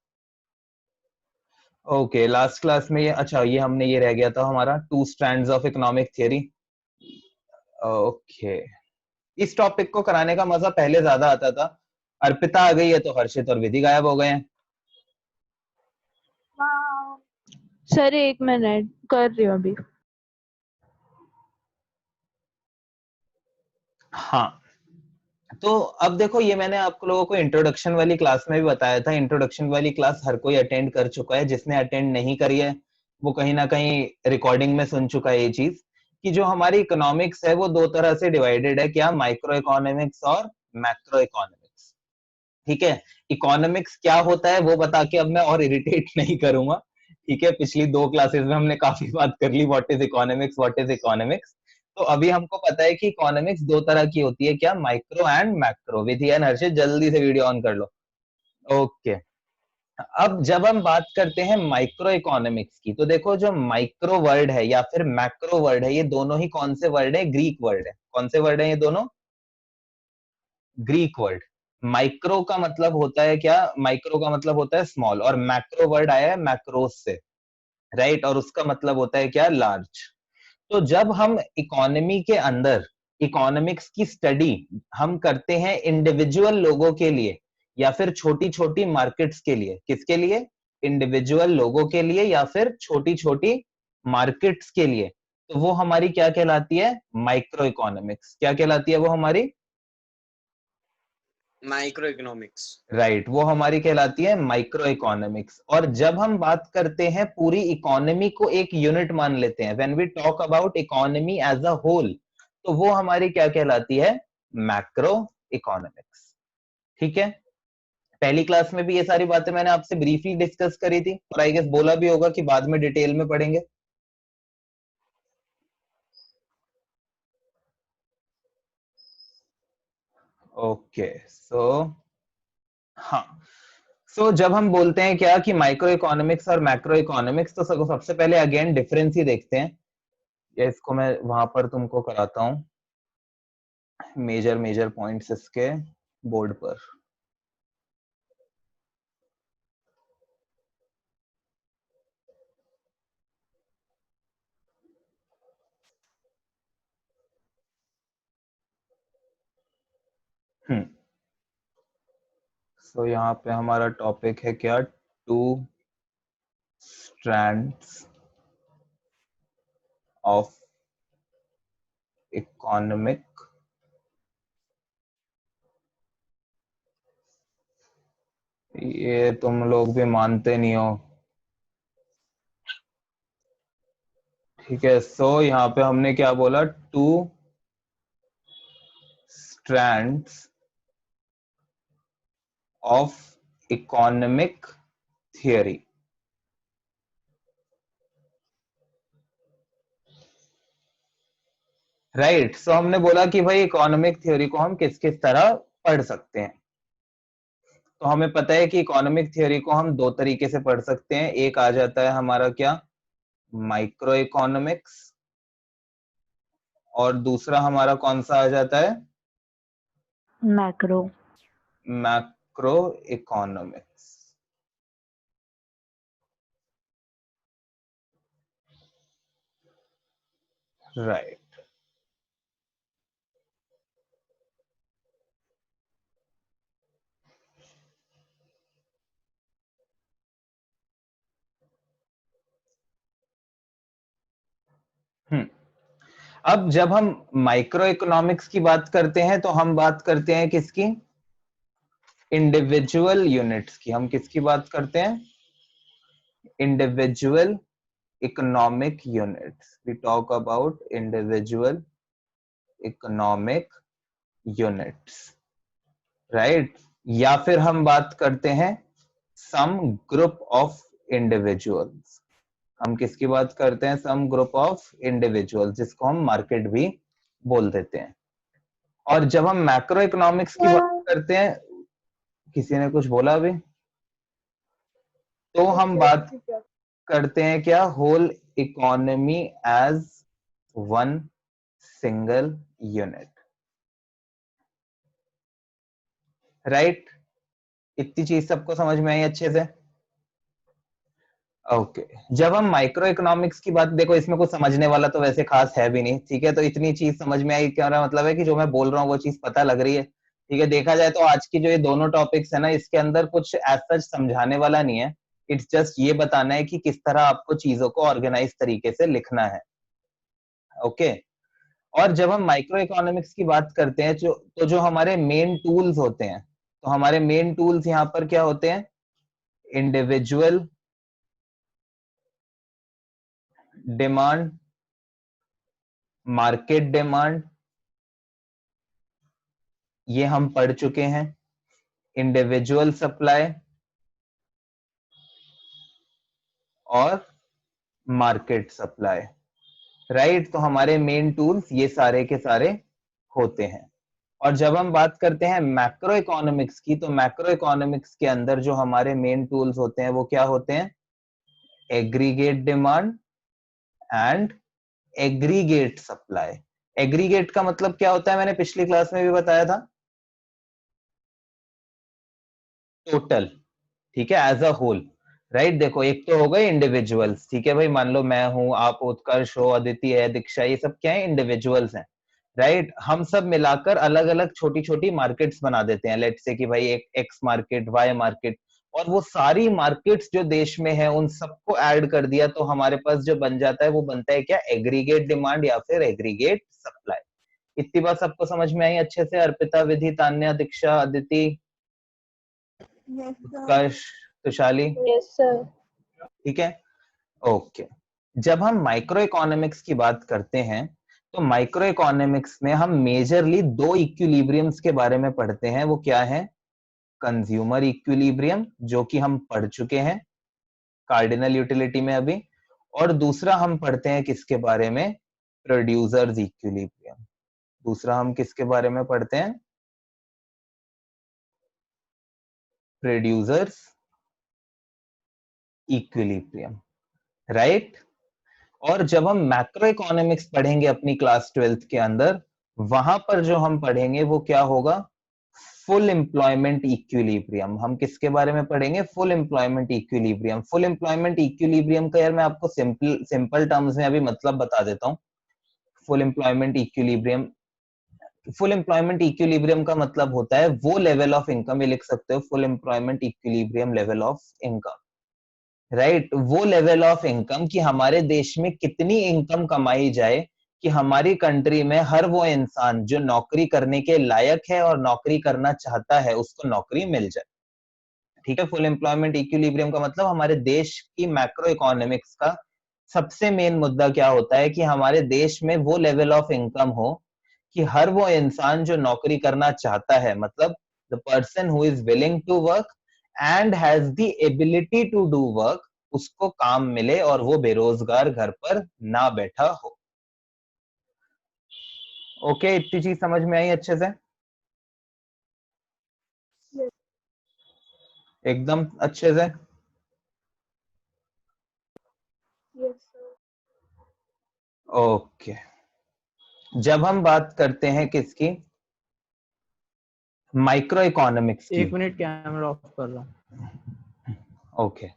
ओके, लास्ट क्लास में ये, अच्छा, ये हमने, ये रह गया था हमारा two strands of economic theory. Okay, इस टॉपिक को कराने का मजा पहले ज्यादा आता था। अर्पिता आ गई है तो हर्षित और विधि गायब हो गए हैं। हाँ सर 1 मिनट कर रही हूँ अभी। हाँ, तो अब देखो, ये मैंने आप लोगों को इंट्रोडक्शन वाली क्लास में भी बताया था। इंट्रोडक्शन वाली क्लास हर कोई अटेंड कर चुका है, जिसने अटेंड नहीं करी है वो कहीं ना कहीं रिकॉर्डिंग में सुन चुका है ये चीज, कि जो हमारी इकोनॉमिक्स है वो दो तरह से डिवाइडेड है, क्या? माइक्रो इकोनॉमिक्स और मैक्रो इकोनॉमिक्स। ठीक है? इकोनॉमिक्स क्या होता है वो बता के अब मैं और इरिटेट नहीं करूंगा। ठीक है, पिछली 2 क्लासेस में हमने काफी बात कर ली, what is economics, what is economics. तो अभी हमको पता है कि इकोनॉमिक्स दो तरह की होती है, क्या? Micro and macro. Vidhi and Harshit जल्दी से वीडियो ऑन कर लो। ओके, अब जब हम बात करते हैं माइक्रो इकोनॉमिक्स की, तो देखो, जो माइक्रो वर्ड है या फिर मैक्रो वर्ड है, ये दोनों ही कौन से वर्ड है? ग्रीक वर्ड है। कौन से वर्ड है ये दोनों? Greek word. माइक्रो का मतलब होता है क्या? माइक्रो का मतलब होता है स्मॉल, और मैक्रो वर्ड आया है मैक्रोस से, राइट? और उसका मतलब होता है क्या? लार्ज। तो जब हम इकोनॉमी के अंदर इकोनॉमिक्स की स्टडी हम करते हैं इंडिविजुअल लोगों के लिए या फिर छोटी छोटी मार्केट्स के लिए, किसके लिए? इंडिविजुअल लोगों के लिए या फिर छोटी छोटी मार्केट्स के लिए, तो वो हमारी क्या कहलाती है? Micro economics. क्या कहलाती है वो हमारी? Micro economics. राइट, वो हमारी कहलाती है माइक्रो इकोनॉमिक्स। और जब हम बात करते हैं पूरी इकोनॉमी को एक यूनिट मान लेते हैं, when we talk about economy as a whole, तो वो हमारी क्या कहलाती है? Macroeconomics. ठीक है? पहली क्लास में भी ये सारी बातें मैंने आपसे ब्रीफली डिस्कस करी थी, और आई गेस बोला भी होगा कि बाद में डिटेल में पढ़ेंगे। ओके, सो हाँ, जब हम बोलते हैं क्या कि माइक्रो इकोनॉमिक्स और मैक्रो इकोनॉमिक्स, तो सबसे पहले अगेन डिफरेंस ही देखते हैं, या इसको मैं वहां पर तुमको कराता हूँ मेजर मेजर पॉइंट्स इसके बोर्ड पर। हम्म, यहाँ पे हमारा टॉपिक है क्या? टू स्ट्रैंड्स ऑफ इकोनॉमिक ये तुम लोग भी मानते नहीं हो। ठीक है, यहाँ पे हमने क्या बोला? Two strands of economic theory. Right, हमने बोला कि भाई इकोनॉमिक थ्योरी को हम किस किस तरह पढ़ सकते हैं। तो हमें पता है कि इकोनॉमिक थ्योरी को हम दो तरीके से पढ़ सकते हैं। एक आ जाता है हमारा क्या? Micro economics. और दूसरा हमारा कौन सा आ जाता है? मैक्रो। Macro economics. राइट। अब जब हम माइक्रो इकोनॉमिक्स की बात करते हैं तो हम बात करते हैं किसकी, इंडिविजुअल यूनिट्स की। हम किसकी बात करते हैं, individual economic units. We talk about individual economic units, right. या फिर हम बात करते हैं सम ग्रुप ऑफ इंडिविजुअल्स। हम किसकी बात करते हैं, सम ग्रुप ऑफ इंडिविजुअल्स, जिसको हम मार्केट भी बोल देते हैं। और जब हम मैक्रो इकोनॉमिक्स की बात करते हैं, किसी ने कुछ बोला अभी, तो हम बात करते हैं क्या, whole economy as one single unit, right. इतनी चीज सबको समझ में आई अच्छे से? ओके जब हम माइक्रो इकोनॉमिक्स की बात, देखो इसमें कुछ समझने वाला तो वैसे खास है भी नहीं, ठीक है। तो इतनी चीज समझ में आई, क्या मतलब है कि जो मैं बोल रहा हूँ वो चीज पता लग रही है, ठीक है। देखा जाए तो आज की जो ये दोनों टॉपिक्स है ना, इसके अंदर कुछ एज सच समझाने वाला नहीं है। इट्स जस्ट ये बताना है कि किस तरह आपको चीजों को ऑर्गेनाइज तरीके से लिखना है, ओके। और जब हम माइक्रो इकोनॉमिक्स की बात करते हैं तो जो हमारे मेन टूल्स होते हैं, तो हमारे मेन टूल्स यहाँ पर क्या होते हैं, इंडिविजुअल डिमांड, मार्केट डिमांड, ये हम पढ़ चुके हैं। इंडिविजुअल सप्लाई और मार्केट सप्लाई, राइट। तो हमारे मेन टूल्स ये सारे के सारे होते हैं। और जब हम बात करते हैं मैक्रो इकोनॉमिक्स की, तो मैक्रो इकोनॉमिक्स के अंदर जो हमारे मेन टूल्स होते हैं वो क्या होते हैं, aggregate demand and aggregate supply. Aggregate का मतलब क्या होता है, मैंने पिछली क्लास में भी बताया था, टोटल, ठीक है, एज अ होल, राइट। देखो एक तो हो गए इंडिविजुअल्स, ठीक है भाई, मान लो मैं हूं, आप उत्कर्ष हो, अदिति है, दीक्षा, ये सब क्या है, इंडिविजुअल्स हैं, राइट। हम सब मिलाकर अलग अलग छोटी छोटी मार्केट्स बना देते हैं, लेट्स से कि भाई एक एक्स मार्केट, वाई मार्केट, और वो सारी मार्केट्स जो देश में है उन सबको ऐड कर दिया तो हमारे पास जो बन जाता है वो बनता है क्या, एग्रीगेट डिमांड या फिर एग्रीगेट सप्लाई। इतनी बात सबको समझ में आई अच्छे से? अर्पिता, विधि, तान्या, दीक्षा, अदिति, उत्कर्ष, तुशाली, यस सर। ठीक है, ओके। जब हम माइक्रो इकोनॉमिक्स की बात करते हैं तो माइक्रो इकोनॉमिक्स में हम मेजरली दो इक्विलिब्रियम्स के बारे में पढ़ते हैं। वो क्या है, कंज्यूमर इक्विलिब्रियम, जो कि हम पढ़ चुके हैं कार्डिनल यूटिलिटी में अभी, और दूसरा हम पढ़ते हैं किसके बारे में, प्रोड्यूसर्स इक्विलिब्रियम। दूसरा हम किसके बारे में पढ़ते हैं, प्रोड्यूसर्स इक्विलिब्रियम, राइट। और जब हम मैक्रो इकोनॉमिक्स पढ़ेंगे अपनी क्लास 12th के अंदर, वहां पर जो हम पढ़ेंगे वो क्या होगा, फुल एम्प्लॉयमेंट इक्विलिब्रियम। हम किसके बारे में पढ़ेंगे, full employment equilibrium. Full employment equilibrium का यार मैं आपको सिंपल टर्म्स में अभी मतलब बता देता हूँ। Full employment equilibrium, full employment equilibrium का मतलब होता है वो लेवल ऑफ इनकम, ये लिख सकते हो, full employment equilibrium level of income, right. वो लेवल ऑफ इनकम कि हमारे देश में कितनी इनकम कमाई जाए कि हमारी कंट्री में हर वो इंसान जो नौकरी करने के लायक है और नौकरी करना चाहता है उसको नौकरी मिल जाए, ठीक है। फुल एम्प्लॉयमेंट इक्विलिब्रियम का मतलब हमारे देश की मैक्रो इकोनॉमिक्स का सबसे मेन मुद्दा क्या होता है कि हमारे देश में वो लेवल ऑफ इनकम हो कि हर वो इंसान जो नौकरी करना चाहता है, मतलब the person who is willing to work and has the ability to do work, उसको काम मिले और वो बेरोजगार घर पर ना बैठा हो। ओके इतनी चीज समझ में आई अच्छे से? एकदम अच्छे से? Yes sir. ओके जब हम बात करते हैं किसकी, माइक्रो इकोनॉमिक्स की। 1 मिनट कैमरा ऑफ कर रहा हूँ। ओके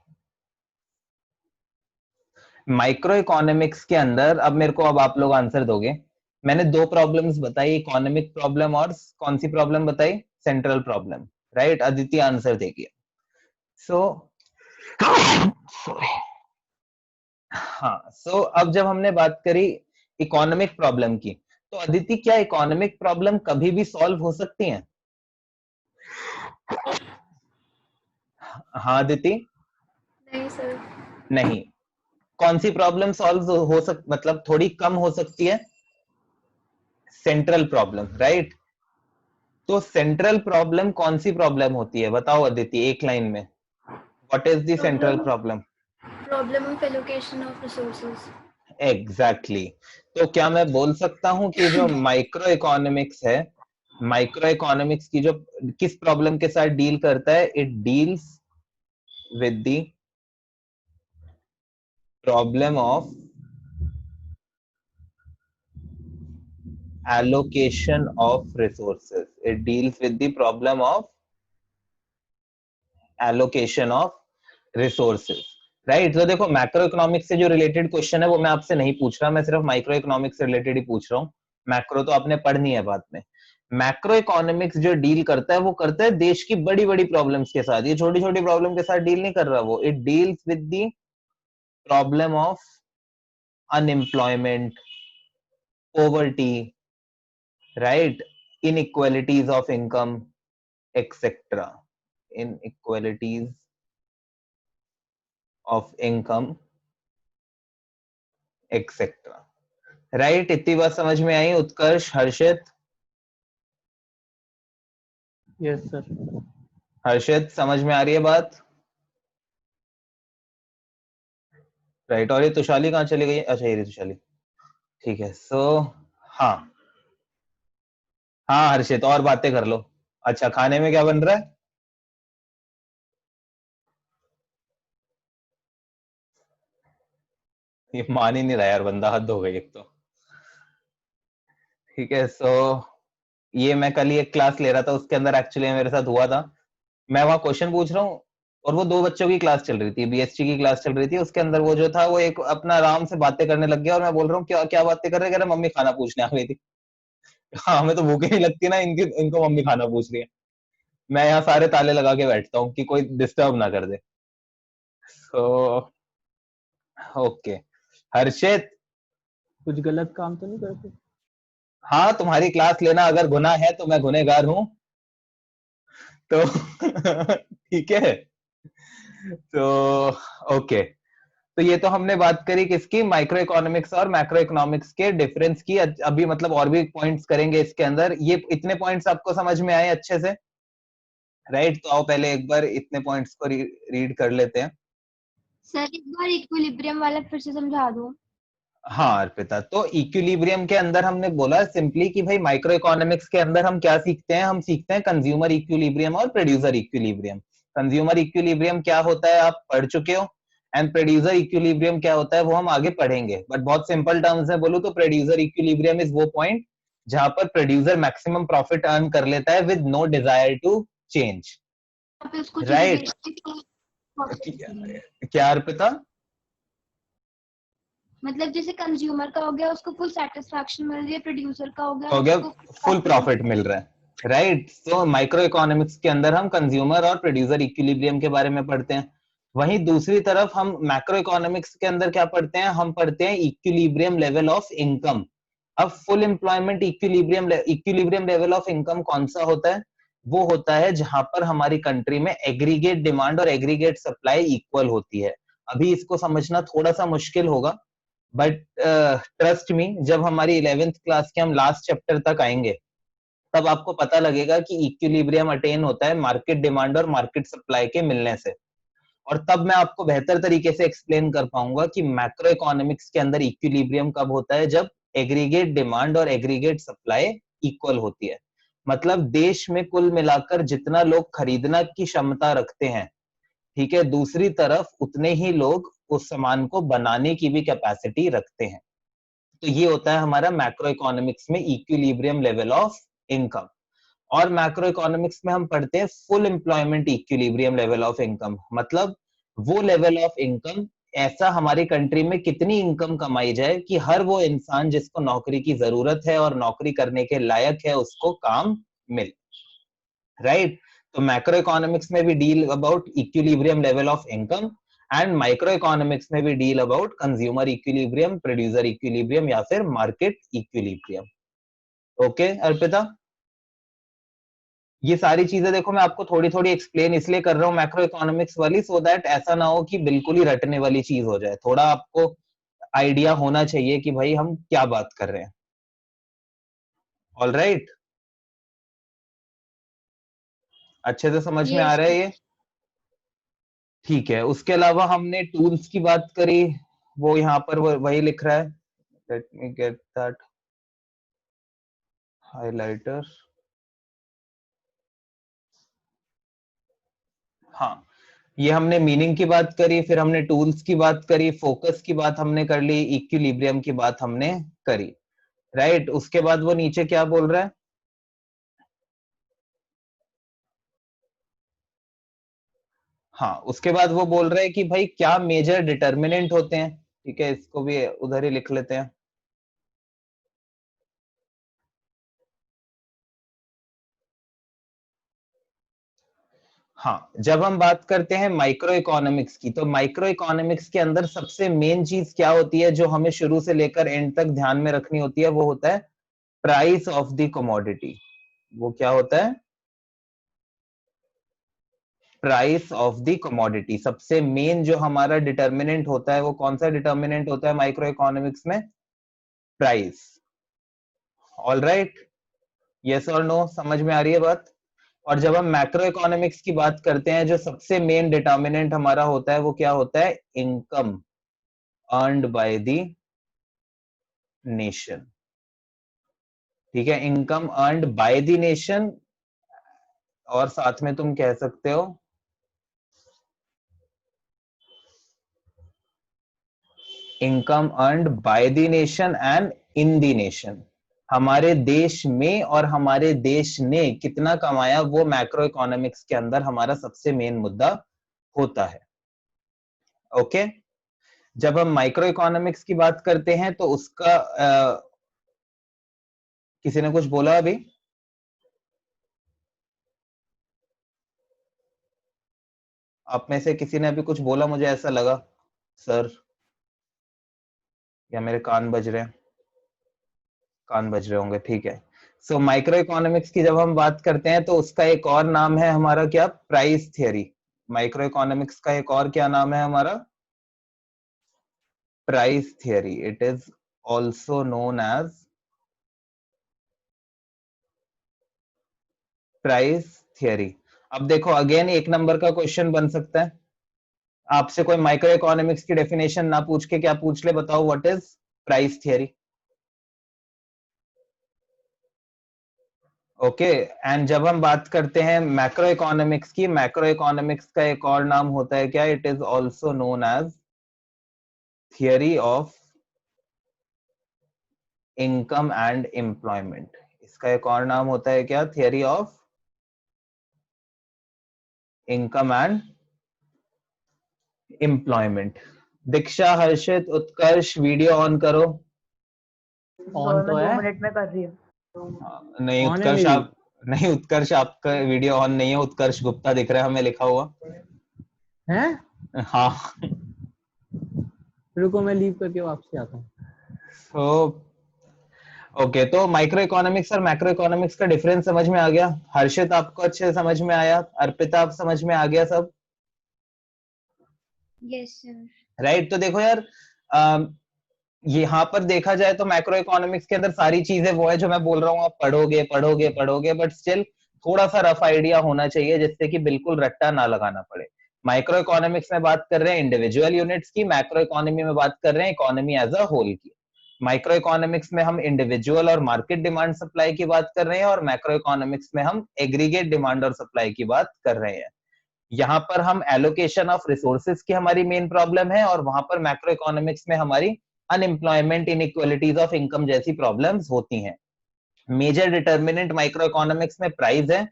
माइक्रो इकोनॉमिक्स के अंदर अब मेरे को, अब आप लोग आंसर दोगे। मैंने दो प्रॉब्लम्स बताई, इकोनॉमिक प्रॉब्लम और कौन सी प्रॉब्लम बताई, central problem, right. Aditi answer देगी। सो सॉरी, हाँ। सो अब जब हमने बात करी इकोनॉमिक प्रॉब्लम की। तो अदिति, क्या इकोनॉमिक प्रॉब्लम कभी भी सॉल्व हो सकती हैं? हाँ अदिति? नहीं सर। नहीं। कौन सी प्रॉब्लम सॉल्व मतलब थोड़ी कम हो सकती है? Central problem, right? तो सेंट्रल प्रॉब्लम कौन सी प्रॉब्लम होती है, बताओ अदिति एक लाइन में। What is the central problem? Problem of allocation of resources. Exactly. तो क्या मैं बोल सकता हूं कि जो माइक्रो इकोनॉमिक्स है, माइक्रो इकोनॉमिक्स की जो किस प्रॉब्लम के साथ डील करता है? It deals with the problem of allocation of resources. It deals with the problem of allocation of resources, right? तो देखो, मैक्रो इकोनॉमिक्स से जो रिलेटेड क्वेश्चन है वो मैं आपसे नहीं पूछ रहा, मैं सिर्फ माइक्रो इकोनॉमिक्स से रिलेटेड ही पूछ रहा हूँ। मैक्रो तो आपने पढ़नी है बाद में। मैक्रो इकोनॉमिक्स जो डील करता है वो करता है देश की बड़ी बड़ी प्रॉब्लम्स के साथ, ये छोटी छोटी प्रॉब्लम के साथ डील नहीं कर रहा वो। It deals with the problem of unemployment, poverty, right? Inequalities of income, etc. Inequalities of income, etc. right? इतनी बात समझ में आई उत्कर्ष, हर्षित? Yes sir. हर्षित, समझ में आ रही है बात? राइट। और ये तुशाली कहाँ चली गई? अच्छा ये तुशाली, ठीक है। सो हाँ हाँ हर्षित, और बातें कर लो। अच्छा, खाने में क्या बन रहा है? ये मान ही नहीं रहा यार बंदा, हद हो गई एक तो। ठीक है। सो ये मैं कल ही एक क्लास ले रहा था, उसके अंदर एक्चुअली मेरे साथ हुआ था। मैं वहां क्वेश्चन पूछ रहा हूँ और वो दो बच्चों की क्लास चल रही थी, बीएसटी की क्लास चल रही थी। उसके अंदर वो जो था वो एक अपना आराम से बातें करने लग गया और मैं बोल रहा हूँ क्या क्या बातें कर रहे? कह रहे मम्मी खाना पूछने आ गई थी। हाँ, हमें तो भूख ही नहीं लगती ना, इनको मम्मी खाना पूछ रही है। मैं यहाँ सारे ताले लगा के बैठता हूँ कि कोई डिस्टर्ब ना कर दे। So okay. हर्षित, कुछ गलत काम तो नहीं करते? हाँ तुम्हारी क्लास लेना अगर गुनाह है तो मैं गुनहगार हूँ, तो ठीक है। तो ओके। तो ये तो हमने बात करी किसकी? माइक्रो इकोनॉमिक्स और मैक्रो इकोनॉमिक्स के डिफरेंस की। अभी मतलब और भी पॉइंट्स करेंगे इसके अंदर। ये इतने पॉइंट्स आपको समझ में आए अच्छे से, राइट? तो आओ पहले एक बार इतने पॉइंट्स को रीड कर लेते हैं। सर एक बार इक्विलिब्रियम वाला फिर से समझा दो। हाँ अर्पिता, तो इक्विलिब्रियम के अंदर हमने बोला सिंपली कि भाई माइक्रो इकोनॉमिक्स के अंदर हम क्या सीखते हैं? हम सीखते हैं कंज्यूमर इक्विलिब्रियम और प्रोड्यूसर इक्विलिब्रियम। कंज्यूमर इक्विलिब्रियम क्या होता है आप पढ़ चुके हो, एंड प्रोड्यूसर इक्विलिब्रियम क्या होता है वो हम आगे पढ़ेंगे। बट बहुत सिंपल टर्म्स में बोलूं तो प्रोड्यूसर इक्विलिब्रियम इज वो पॉइंट जहां पर प्रोड्यूसर मैक्सिमम प्रॉफिट अर्न कर लेता है with no desire to change, आप उसको राइट? क्या अर्पिता? मतलब जैसे कंज्यूमर का हो गया उसको फुल सेटिस्फैक्शन मिल रही है, प्रोड्यूसर का हो हो गया उसको फुल प्रॉफिट मिल रहा है, राइट? तो माइक्रो इकोनॉमिक्स के अंदर हम कंज्यूमर और प्रोड्यूसर इक्विलिब्रियम के बारे में पढ़ते हैं। वहीं दूसरी तरफ हम मैक्रो इकोनॉमिक्स के अंदर क्या पढ़ते हैं? हम पढ़ते हैं इक्विलिब्रियम लेवल ऑफ इनकम। अब full employment equilibrium level of income कौन सा होता है? वो होता है जहां पर हमारी कंट्री में एग्रीगेट डिमांड और एग्रीगेट सप्लाई इक्वल होती है। अभी इसको समझना थोड़ा सा मुश्किल होगा, बट ट्रस्ट मी, जब हमारी 11th क्लास के हम लास्ट चैप्टर तक आएंगे तब आपको पता लगेगा कि इक्विलिब्रियम अटेन होता है मार्केट डिमांड और मार्केट सप्लाई के मिलने से। और तब मैं आपको बेहतर तरीके से एक्सप्लेन कर पाऊंगा कि मैक्रो इकोनॉमिक्स के अंदर इक्विलिब्रियम कब होता है? जब एग्रीगेट डिमांड और एग्रीगेट सप्लाई इक्वल होती है। मतलब देश में कुल मिलाकर जितना लोग खरीदना की क्षमता रखते हैं, ठीक है, दूसरी तरफ उतने ही लोग उस सामान को बनाने की भी कैपेसिटी रखते हैं। तो ये होता है हमारा मैक्रो इकोनॉमिक्स में इक्विलिब्रियम लेवल ऑफ इनकम। और मैक्रो इकोनॉमिक्स में हम पढ़ते हैं full employment equilibrium level of income. मतलब वो लेवल ऑफ इनकम, ऐसा हमारी कंट्री में कितनी इनकम कमाई जाए कि हर वो इंसान जिसको नौकरी की जरूरत है और नौकरी करने के लायक है उसको काम मिले, राइट? तो मैक्रो इकोनॉमिक्स में भी deal about equilibrium level of income, and micro economics में भी deal about consumer equilibrium, producer equilibrium या फिर मार्केट इक्विलिब्रियम। ओके अर्पिता, ये सारी चीजें देखो मैं आपको थोड़ी थोड़ी एक्सप्लेन इसलिए कर रहा हूँ मैक्रो इकोनॉमिक्स वाली, सो दैट ऐसा ना हो कि बिल्कुल ही रटने वाली चीज हो जाए, थोड़ा आपको आइडिया होना चाहिए कि भाई हम क्या बात कर रहे हैं। ऑल राइट, अच्छे से समझ में आ Yes, रहा है ये? ठीक है, उसके अलावा हमने टूल्स की बात करी, वो यहाँ पर वही लिख रहा है, let me get that highlighter. हाँ, ये हमने मीनिंग की बात करी, फिर हमने टूल्स की बात करी, फोकस की बात हमने कर ली, इक्विलिब्रियम की बात हमने करी, राइट। उसके बाद वो नीचे क्या बोल रहा है, हाँ उसके बाद वो बोल रहे हैं कि भाई क्या मेजर डिटर्मिनेंट होते हैं। ठीक है, इसको भी उधर ही लिख लेते हैं। हाँ, जब हम बात करते हैं माइक्रो इकोनॉमिक्स की, तो माइक्रो इकोनॉमिक्स के अंदर सबसे मेन चीज क्या होती है जो हमें शुरू से लेकर एंड तक ध्यान में रखनी होती है, वो होता है प्राइस ऑफ द कमोडिटी। वो क्या होता है? Price of the commodity. सबसे मेन जो हमारा डिटर्मिनेंट होता है वो कौन सा डिटर्मिनेंट होता है माइक्रो इकोनॉमिक्स में? प्राइस। ऑल राइट, यस और नो, समझ में आ रही है बात? और जब हम मैक्रो इकोनॉमिक्स की बात करते हैं, जो सबसे मेन डिटर्मिनेंट हमारा होता है वो क्या होता है? Income earned by the nation. ठीक है, income earned by the nation, और साथ में तुम कह सकते हो income earned by the nation and in the nation. हमारे देश में और हमारे देश ने कितना कमाया, वो मैक्रो इकोनॉमिक्स के अंदर हमारा सबसे मेन मुद्दा होता है। ओके, जब हम माइक्रो इकोनॉमिक्स की बात करते हैं तो उसका किसी ने कुछ बोला अभी? आप में से किसी ने अभी कुछ बोला, मुझे ऐसा लगा सर, या मेरे कान बज रहे हैं? कान बज रहे होंगे, ठीक है। सो माइक्रो इकोनॉमिक्स की जब हम बात करते हैं तो उसका एक और नाम है हमारा क्या? Price theory. माइक्रो इकोनॉमिक्स का एक और क्या नाम है हमारा? Price theory. It is also known as price theory. अब देखो अगेन एक नंबर का क्वेश्चन बन सकता है, आपसे कोई माइक्रो इकोनॉमिक्स की डेफिनेशन ना पूछ के क्या पूछ ले, बताओ what is price theory? Okay, and जब हम बात करते हैं मैक्रो इकोनॉमिक्स की, मैक्रो इकोनॉमिक्स का एक और नाम होता है क्या? It is also known as theory of income and employment. इसका एक और नाम होता है क्या? Theory of income and employment. Diksha, Harshit, Utkarsh, video on करो। ऑन तो मैं 2 है। मिनट में कर रही हूँ। नहीं ऑन है उत्कर्ष, मेरी। आप नहीं, उत्कर्ष आपका वीडियो ऑन नहीं है, उत्कर्ष गुप्ता दिख रहा है हमें लिखा हुआ। हैं? हाँ, रुको मैं लीव करके वापस आता हूँ। तो ओके, तो माइक्रो इकोनॉमिक्स और मैक्रो इकोनॉमिक्स का डिफरेंस समझ में आ गया? हर्षित आपको अच्छे से समझ में आया? अर्पिता आप समझ में आ गया सब? yes, sir. राइट, तो देखो यार, यहाँ पर देखा जाए तो मैक्रो इकोनॉमिक्स के अंदर सारी चीजें वो है जो मैं बोल रहा हूँ, आप पढ़ोगे पढ़ोगे पढ़ोगे, बट स्टिल थोड़ा सा रफ आइडिया होना चाहिए जिससे कि बिल्कुल रट्टा ना लगाना पड़े। माइक्रो इकोनॉमिक्स में बात कर रहे हैं इंडिविजुअल यूनिट्स की, मैक्रो इकोनॉमी में बात कर रहे हैं इकोनॉमी एज अ होल की। माइक्रो इकोनॉमिक्स में हम इंडिविजुअल और मार्केट डिमांड सप्लाई की बात कर रहे हैं, और मैक्रो इकोनॉमिक्स में हम एग्रीगेट डिमांड और सप्लाई की बात कर रहे हैं। यहाँ पर हम एलोकेशन ऑफ रिसोर्सेज की हमारी मेन प्रॉब्लम है, और वहां पर मैक्रो इकोनॉमिक्स में हमारी अनएम्प्लॉयमेंट, इनइक्वालिटीज ऑफ इनकम जैसी प्रॉब्लम्स होती हैं। मेजर डिटर्मिनेंट माइक्रो इकोनॉमिक्स में प्राइस है,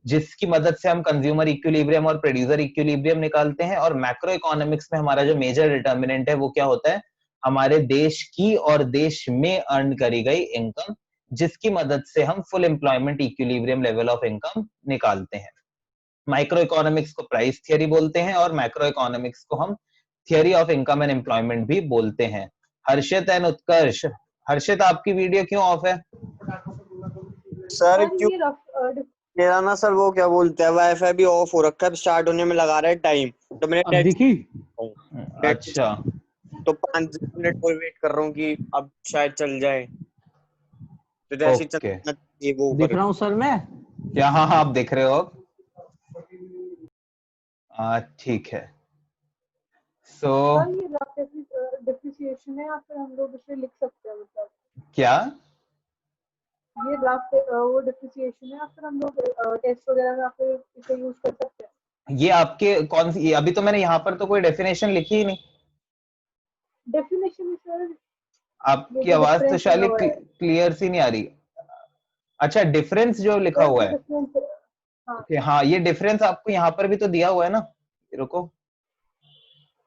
जिसकी मदद से हम कंज्यूमर इक्विलिब्रियम और प्रोड्यूसर इक्विलिब्रियम निकालते हैं। और मैक्रो इकोनॉमिक्स में हमारा जो मेजर डिटर्मिनेंट है वो क्या होता है? हमारे देश की और देश में अर्न करी गई इनकम, जिसकी मदद से हम full employment equilibrium level of income निकालते हैं। माइक्रो इकोनॉमिक्स को प्राइस थियरी बोलते हैं और मैक्रो इकोनॉमिक्स को हम theory of income and employment भी बोलते हैं। हर्षित एंड उत्कर्ष, हर्षित आपकी वीडियो क्यों ऑफ है? सर सर क्यों ये रफ मेरा ना सर वो क्या बोलते हैं वाईफाई भी ऑफ हो रखा है, स्टार्ट होने में लगा रहा है टाइम, तो मैंने अब नेट दिखी? अच्छा तो 5 मिनट और वेट कर रहा हूँ कि अब शायद चल जाए, तो जैसे ही ओके, चलना ये वो दिख कर। रहा हूँ सर मैं? क्या? हाँ हाँ, आप दिख रहे हो अब। ठीक है। सो सर ये रफ डिप्रिसिएशन है या फिर हम लोग इसे लिख सकते हैं, मतलब क्या? ये रफ वो डिप्रिसिएशन है या फिर हम लोग टेस्ट वगैरह में फिर इसे यूज कर सकते हैं? ये आपके कौन सी, अभी तो मैंने यहाँ पर तो कोई डेफिनेशन लिखी ही नहीं। डेफिनेशन सर ये आपकी जो आवाज तो डिफरेंस लगा शायद हुआ है, क्लियर सी नहीं आ रही। अच्छा, डिफरेंस जो लिखा सर हुआ जो है। डिफरेंस, हाँ ओके, हाँ, ये डिफरेंस आपको यहाँ पर भी तो दिया हुआ है ना। रुको,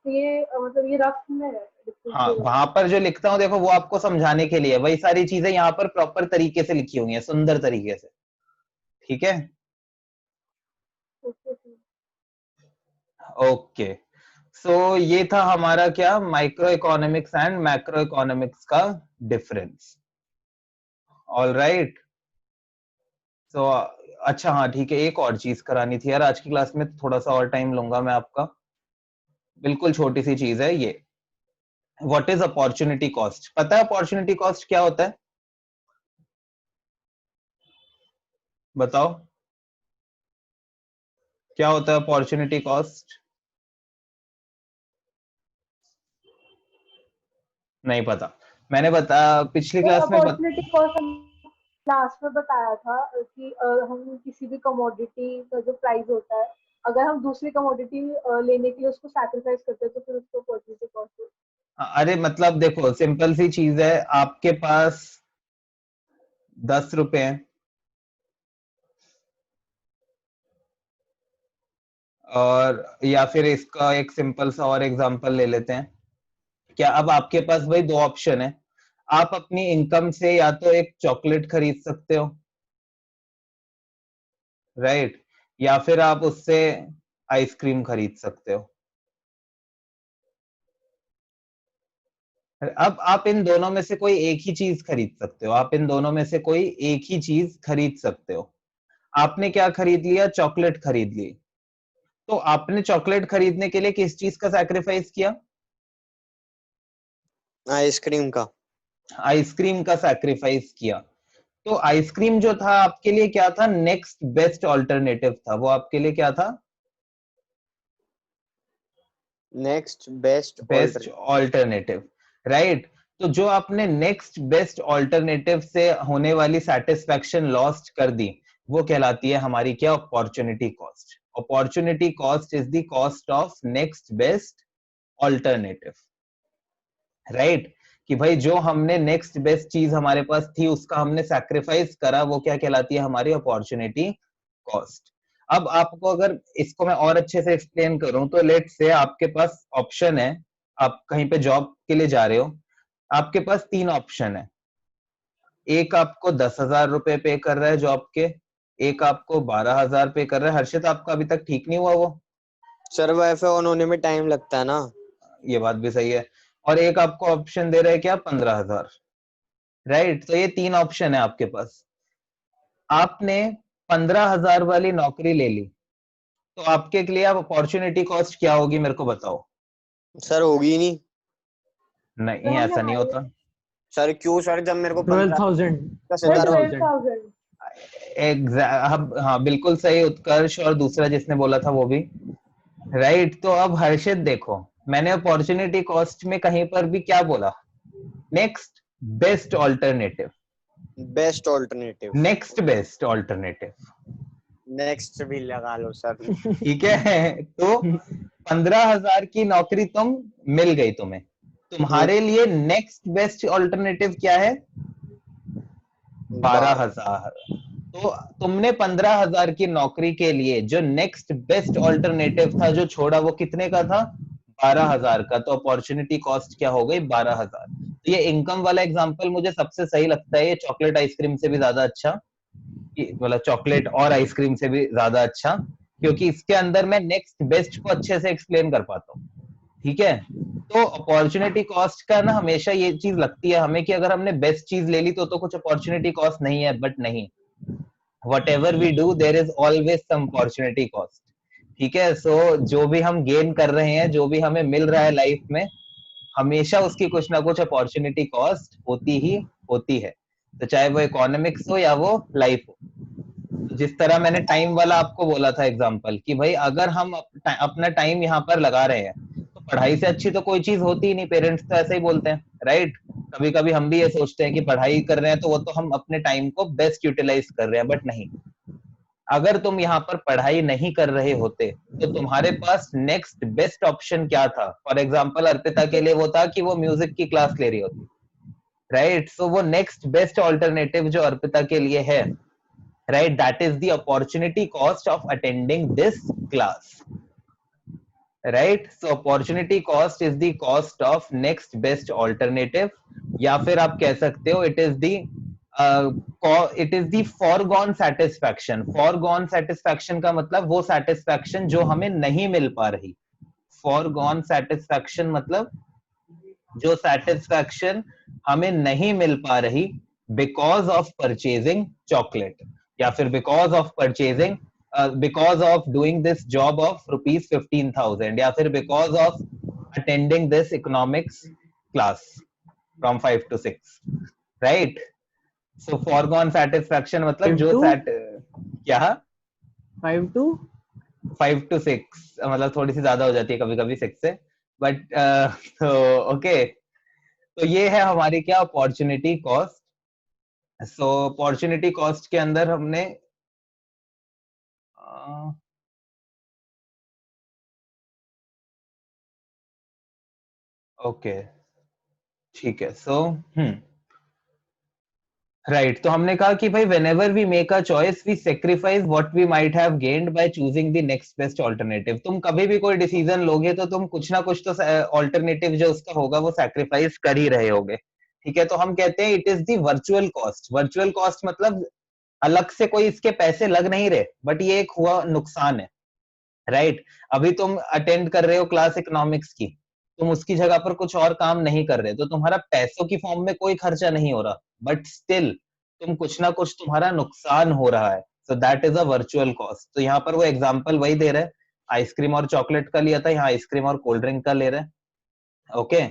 तो ये मतलब ये रफ में है डिफरेंस हाँ, जो वहां पर जो लिखता हूँ देखो, वो आपको समझाने के लिए, वही सारी चीजें यहाँ पर प्रॉपर तरीके से लिखी हुई हैं, सुंदर तरीके से। ठीक है, ओके। सो ये था हमारा क्या, micro economics and macro economics का डिफरेंस। All right. सो अच्छा, हाँ ठीक है, एक और चीज करानी थी यार आज की क्लास में, थोड़ा सा और टाइम लूंगा मैं आपका। बिल्कुल छोटी सी चीज है ये। What is opportunity cost? पता है अपॉर्चुनिटी कॉस्ट क्या होता है? बताओ, क्या होता है अपॉर्चुनिटी कॉस्ट? नहीं पता। मैंने पिछली सर क्लास में अपॉर्चुनिटी कॉस्ट हम लास्ट में बताया था कि हम किसी भी कमोडिटी का जो प्राइस होता है, अगर हम दूसरी कमोडिटी लेने के लिए उसको सैक्रिफाइस करते हैं तो फिर उसको अपॉर्चुनिटी कॉस्ट। अरे मतलब देखो, सिंपल सी चीज है, आपके पास 10 रुपए हैं और, या फिर इसका एक सिंपल सा और एग्जांपल ले लेते हैं। क्या अब आपके पास भाई दो ऑप्शन है, आप अपनी इनकम से या तो एक चॉकलेट खरीद सकते हो, राइट, या फिर आप उससे आइसक्रीम खरीद सकते हो। अब आप इन दोनों में से कोई एक ही चीज खरीद सकते हो, आप इन दोनों में से कोई एक ही चीज खरीद सकते हो। आपने क्या खरीद लिया? चॉकलेट खरीद ली। तो आपने चॉकलेट खरीदने के लिए किस चीज का सैक्रिफाइस किया? आइसक्रीम का। आइसक्रीम का सैक्रिफाइस किया। तो आइसक्रीम जो था आपके लिए क्या था? नेक्स्ट बेस्ट ऑल्टरनेटिव था। वो आपके लिए क्या था? Next best best alternative, right. तो जो आपने नेक्स्ट बेस्ट ऑल्टरनेटिव से होने वाली सेटिस्फैक्शन लॉस्ट कर दी, वो कहलाती है हमारी क्या? Opportunity cost. Opportunity cost is the cost of next best alternative, right. कि भाई जो हमने नेक्स्ट बेस्ट चीज हमारे पास थी उसका हमने सैक्रिफाइस करा, वो क्या कहलाती है? हमारी अपॉर्चुनिटी कॉस्ट। अब आपको अगर इसको मैं और अच्छे से एक्सप्लेन करूं तो लेट से आपके पास ऑप्शन है, आप कहीं पे जॉब के लिए जा रहे हो, आपके पास 3 ऑप्शन है। एक आपको 10,000 रुपए पे कर रहा है जॉब के, एक आपको 12,000 पे कर रहा है। हर्षित आपका अभी तक ठीक नहीं हुआ वो? सर वाईफाई ऑन होने में टाइम लगता है ना। ये बात भी सही है। और एक आपको ऑप्शन दे रहा है क्या? 15,000, राइट। तो ये 3 ऑप्शन है आपके पास। आपने 15,000 वाली नौकरी ले ली, तो आपके लिए अब अपॉर्चुनिटी कॉस्ट क्या होगी? मेरे को बताओ। सर होगी नहीं। तो नहीं, हमने ऐसा नहीं होता। सर क्यों सर, जब मेरे को 12,000। 10,000 12,000। हाँ बिल्कुल सही उत्कर्ष, और दूसरा जिसने बोला था वो भी राइट। तो अब हर्षित देखो, मैंने अपॉर्चुनिटी कॉस्ट में कहीं पर भी क्या बोला? Next best alternative, best alternative. Next best alternative, next भी लगा लो सर। ठीक है। तो 15,000 की नौकरी मिल गई तुम्हें, तुम्हारे लिए नेक्स्ट बेस्ट ऑल्टरनेटिव क्या है? 12,000। तो तुमने 15,000 की नौकरी के लिए जो नेक्स्ट बेस्ट ऑल्टरनेटिव था जो छोड़ा, वो कितने का था? 12,000 का। तो अपॉर्चुनिटी कॉस्ट क्या हो गई? 12,000। तो ये इनकम वाला एग्जांपल मुझे सबसे सही लगता है, ये चॉकलेट आइसक्रीम से भी ज्यादा अच्छा, मतलब चॉकलेट और आइसक्रीम से भी ज्यादा अच्छा, क्योंकि इसके अंदर मैं नेक्स्ट बेस्ट को अच्छे से एक्सप्लेन कर पाता हूँ। ठीक है। तो अपॉर्चुनिटी कॉस्ट का ना हमेशा ये चीज लगती है हमें कि अगर हमने बेस्ट चीज ले ली तो कुछ अपॉर्चुनिटी कॉस्ट नहीं है, बट नहीं, whatever we do there is always some opportunity cost, ठीक है। सो जो भी हम गेन कर रहे हैं, जो भी हमें मिल रहा है लाइफ में, हमेशा उसकी कुछ ना कुछ अपॉर्चुनिटी कॉस्ट होती ही होती है, तो चाहे वो इकोनॉमिक्स हो या वो लाइफ हो। जिस तरह मैंने टाइम वाला आपको बोला था एग्जांपल कि भाई अगर हम अपना टाइम यहाँ पर लगा रहे हैं तो पढ़ाई से अच्छी तो कोई चीज होती ही नहीं, पेरेंट्स तो ऐसे ही बोलते हैं, राइट। कभी कभी हम भी ये सोचते हैं कि पढ़ाई कर रहे हैं तो वो तो हम अपने टाइम को बेस्ट यूटिलाइज कर रहे हैं, बट नहीं। अगर तुम यहाँ पर पढ़ाई नहीं कर रहे होते तो तुम्हारे पास नेक्स्ट बेस्ट ऑप्शन क्या था? फॉर एग्जाम्पल अर्पिता के लिए वो था कि वो म्यूजिक की क्लास ले रही होती, राइट। सो वो नेक्स्ट बेस्ट ऑल्टरनेटिव जो अर्पिता के लिए है, right, that is the opportunity cost of attending this class, right? So opportunity cost is the cost of next best alternative, या फिर आप कह सकते हो it is the foregone satisfaction. Foregone satisfaction का मतलब वो satisfaction जो हमें नहीं मिल पा रही। Foregone satisfaction मतलब जो satisfaction हमें नहीं मिल पा रही because of purchasing chocolate, या फिर because of purchasing because of doing this job of rupees 15,000, या फिर because of attending this economics class from 5 to 6, right? So foregone satisfaction मतलब जो क्या 5 to 6 मतलब थोड़ी सी ज्यादा हो जाती है कभी कभी 6 से, बट तो ओके। तो ये है हमारी क्या opportunity cost. So opportunity cost के अंदर हमने ओके ठीक है। सो राइट, तो हमने कहा कि भाई whenever we make a choice we sacrifice what we might have gained by choosing the next best alternative। तुम कभी भी कोई डिसीजन लोगे तो तुम कुछ ना कुछ तो ऑल्टरनेटिव जो उसका होगा वो सैक्रिफाइस कर ही रहे होगे, ठीक है। तो हम कहते हैं it is the virtual cost. Virtual cost मतलब अलग से कोई इसके पैसे लग नहीं रहे, बट ये एक हुआ नुकसान है, राइट। अभी तुम अटेंड कर रहे हो क्लास इकोनॉमिक्स की, तुम उसकी जगह पर कुछ और काम नहीं कर रहे, तो तुम्हारा पैसों की फॉर्म में कोई खर्चा नहीं हो रहा, बट स्टिल तुम कुछ ना कुछ तुम्हारा नुकसान हो रहा है। So that is a virtual cost. तो यहाँ पर वो एग्जांपल वही दे रहे हैं, आइसक्रीम और चॉकलेट का लिया था, यहाँ आइसक्रीम और कोल्ड ड्रिंक का ले रहे हैं। ओके,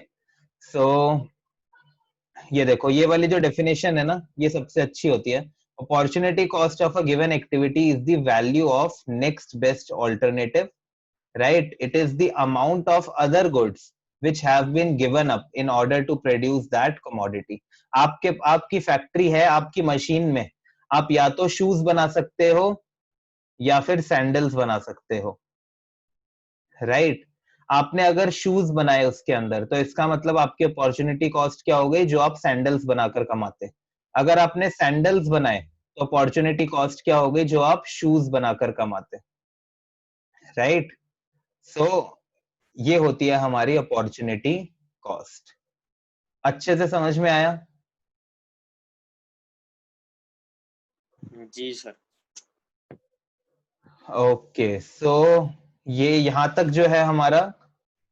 सो ये देखो, ये वाली जो डेफिनेशन है ना, ये सबसे अच्छी होती है। opportunity cost of a given activity is the value of next best alternative, right? It is the amount of other goods which have been given up in order to produce that commodity। आपकी फैक्ट्री है, आपकी मशीन में आप या तो शूज बना सकते हो या फिर सैंडल्स बना सकते हो, राइट। आपने अगर शूज बनाए उसके अंदर, तो इसका मतलब आपकी अपॉर्चुनिटी कॉस्ट क्या हो गई, जो आप सैंडल्स बनाकर कमाते। अगर आपने सैंडल्स बनाए तो अपॉर्चुनिटी कॉस्ट क्या हो गई, जो आप शूज बनाकर कमाते, राइट। सो ये होती है हमारी अपॉर्चुनिटी कॉस्ट। अच्छे से समझ में आया? जी सर। ओके, सो ये यहां तक जो है हमारा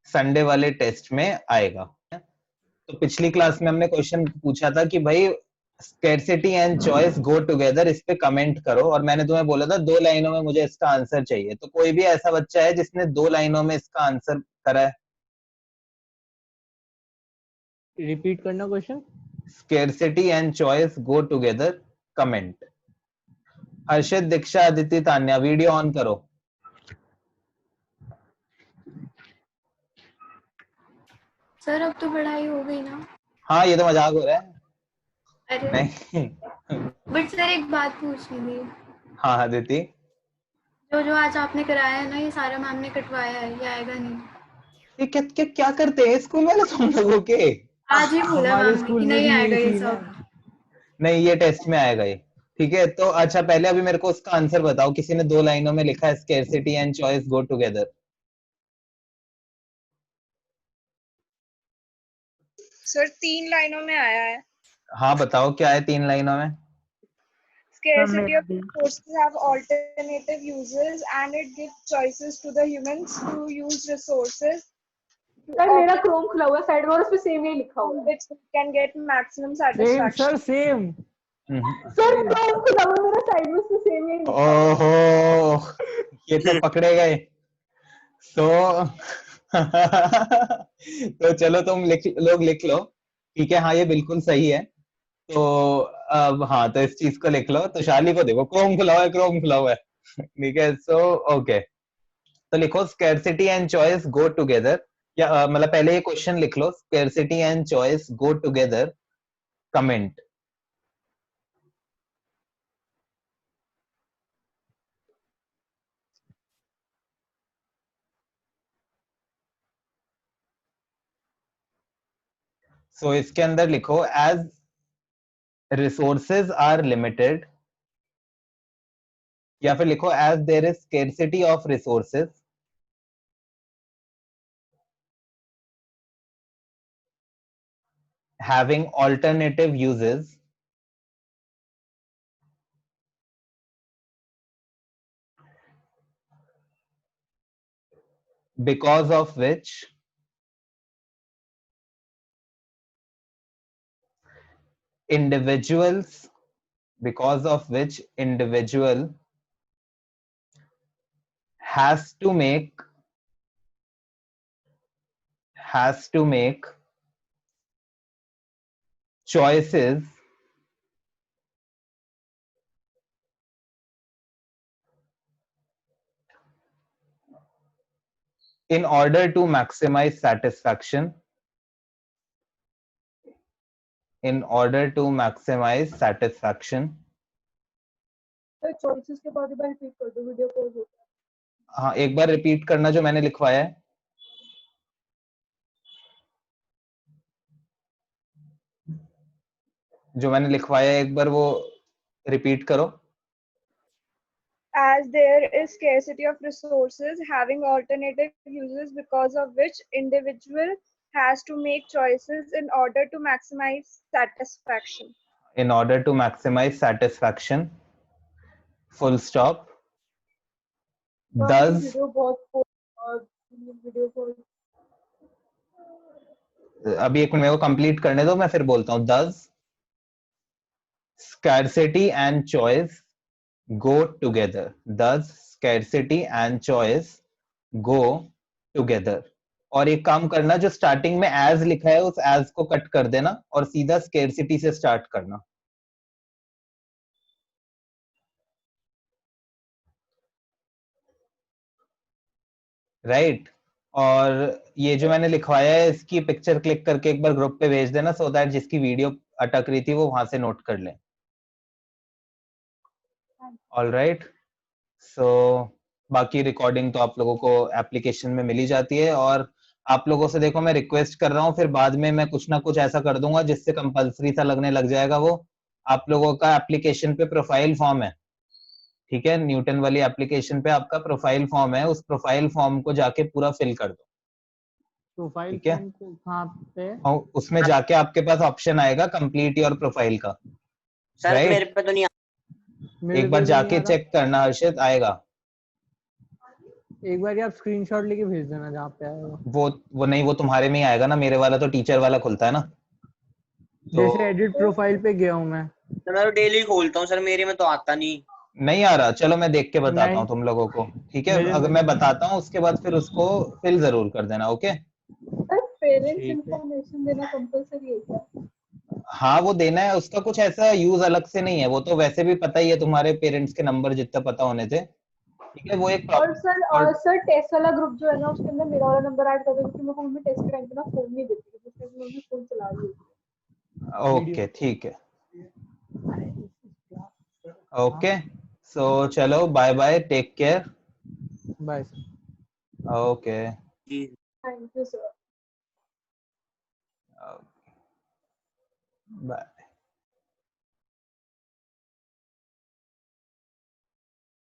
संडे वाले टेस्ट में आएगा। तो पिछली क्लास में हमने क्वेश्चन पूछा था कि भाई scarcity and choice go together, इस पे कमेंट करो, और मैंने तुम्हें बोला था 2 लाइनों में मुझे इसका आंसर चाहिए। तो कोई भी ऐसा बच्चा है जिसने 2 लाइनों में इसका आंसर करा है? रिपीट करना question. Scarcity and choice go together, comment. Harshit, Diksha, Aditi, Tanya, video on करो। सर अब तो पढ़ाई हो गई ना? हाँ, ये तो मजाक हो रहा है। अरे नहीं बट सर एक बात पूछनी थी। हाँ अदिति, जो आज आपने कराया है ना, ये सारा मैम ने कटवाया है, ये आएगा नहीं। ये क्या करते हैं स्कूल वाले तुम लोगों के? आज ही बोला हमारे मैम ने स्कूल कि में नहीं भी आएगा यही ये सीन है। सब। नहीं, ये टेस्ट में आएगा ये, ठीक है। तो अच्छा, पहले अभी मेरे को उसका आंसर बताओ। किसी ने 2 लाइनों में लिखा है scarcity and choice go together? Sir 3 लाइनों में आया है। हाँ बताओ, क्या है 3 लाइनों में? Scarcity of resources have alternative uses and it gives choices to the humans to use resources sir मेरा क्रोम खुला हुआ है साइड में और उसपे सेम ही लिखा हुआ है। which can get maximum same satisfaction. Sir same. Sir Chrome खुला हुआ है मेरा साइड में उसपे सेम ही लिखा हुआ है। ओहो, ये तो पकड़े गए। तो तो चलो तुम लोग लिख लो, ठीक है, हाँ ये बिल्कुल सही है। तो अब हाँ, तो इस चीज को लिख लो। तो शाली को देखो, क्रोम खुला हुआ है, क्रोम खुला हुआ है, ठीक है। सो ओके, तो लिखो scarcity and choice go together, या मतलब पहले ये क्वेश्चन लिख लो, scarcity and choice go together, comment. So इसके अंदर लिखो एज रिसोर्सेज आर लिमिटेड, या फिर लिखो as there is scarcity of resources, having alternative uses, because of which individuals has to make choices in order to maximize satisfaction, sir choices के बाद एक बार रिपीट कर दो, वीडियो पॉज होता है। हाँ एक बार रिपीट करना जो मैंने लिखवाया है। जो मैंने लिखवाया है एक बार वो रिपीट करो। As there is scarcity of resources, having alternative uses because of which individual has to make choices in order to maximize satisfaction. In order to maximize satisfaction, full stop. Thus, video बहुत वीडियो पॉज। अभी एक मिनट मेरे को कंप्लीट करने दो, मैं फिर बोलता हूँ। Thus, scarcity and choice go together. Thus, scarcity and choice go together. और एक काम करना, जो स्टार्टिंग में as लिखा है उस as को कट कर देना और सीधा scarcity से स्टार्ट करना। राइट और ये जो मैंने लिखवाया है इसकी पिक्चर क्लिक करके एक बार ग्रुप पे भेज देना, सो दैट जिसकी वीडियो अटक रही थी वो वहां से नोट कर ले। ऑल राइट, सो बाकी रिकॉर्डिंग तो आप लोगों को एप्लीकेशन में मिली जाती है। और आप लोगों से देखो मैं रिक्वेस्ट कर रहा हूँ, फिर बाद में मैं कुछ ना कुछ ऐसा कर दूंगा जिससे कंपलसरी सा लगने लग जाएगा। वो आप लोगों का एप्लीकेशन पे प्रोफाइल फॉर्म है, ठीक है, न्यूटन वाली एप्लीकेशन पे आपका प्रोफाइल फॉर्म है, उस प्रोफाइल फॉर्म को जाके पूरा फिल कर दो। प्रोफाइल ठीक है, फॉर्म को कहाँ पे? और उसमें जाके आपके पास ऑप्शन आएगा कंप्लीट योर प्रोफाइल का। Sir Right? मेरे पे तो नहीं मेरे एक बार पे भी नहीं जाके आ रहा। चेक करना हर्षित, आएगा। एक बार आप स्क्रीनशॉट लेके भेज देना जहाँ पे आएगा। वो नहीं, वो तुम्हारे में ही आएगा ना, मेरे वाला तो टीचर वाला खुलता है ना। तो जैसे एडिट प्रोफाइल पे गया हूँ मैं। सर, मैं तो डेली खोलता हूँ सर, मेरे में तो आता नहीं आ रहा। चलो मैं देख के बताता नहीं हूँ तुम लोगों को, ठीक है, मेरे अगर में मैं बताता हूँ उसके बाद फिर उसको फिल जरूर कर देना। ओके, सर पेरेंट्स ठीक है। इंफॉर्मेशन देना कंपलसरी है क्या? हाँ वो देना है, उसका कुछ ऐसा यूज अलग से नहीं है, वो तो वैसे भी पता ही है, तुम्हारे पेरेंट्स के नंबर जितने पता होने थे, ठीक है। वो एक और और सर टेस्ट वाला ग्रुप जो है ना उसके अंदर मेरा वाला नंबर ऐड कर दो, क्योंकि मेरे को मम्मी टेस्ट के टाइम पे ना फोन नहीं देती, जिससे कि मम्मी फोन चला रही होती है। ओके ठीक है, ओके, सो चलो bye bye, take care, bye. Okay, thank you sir. Bye.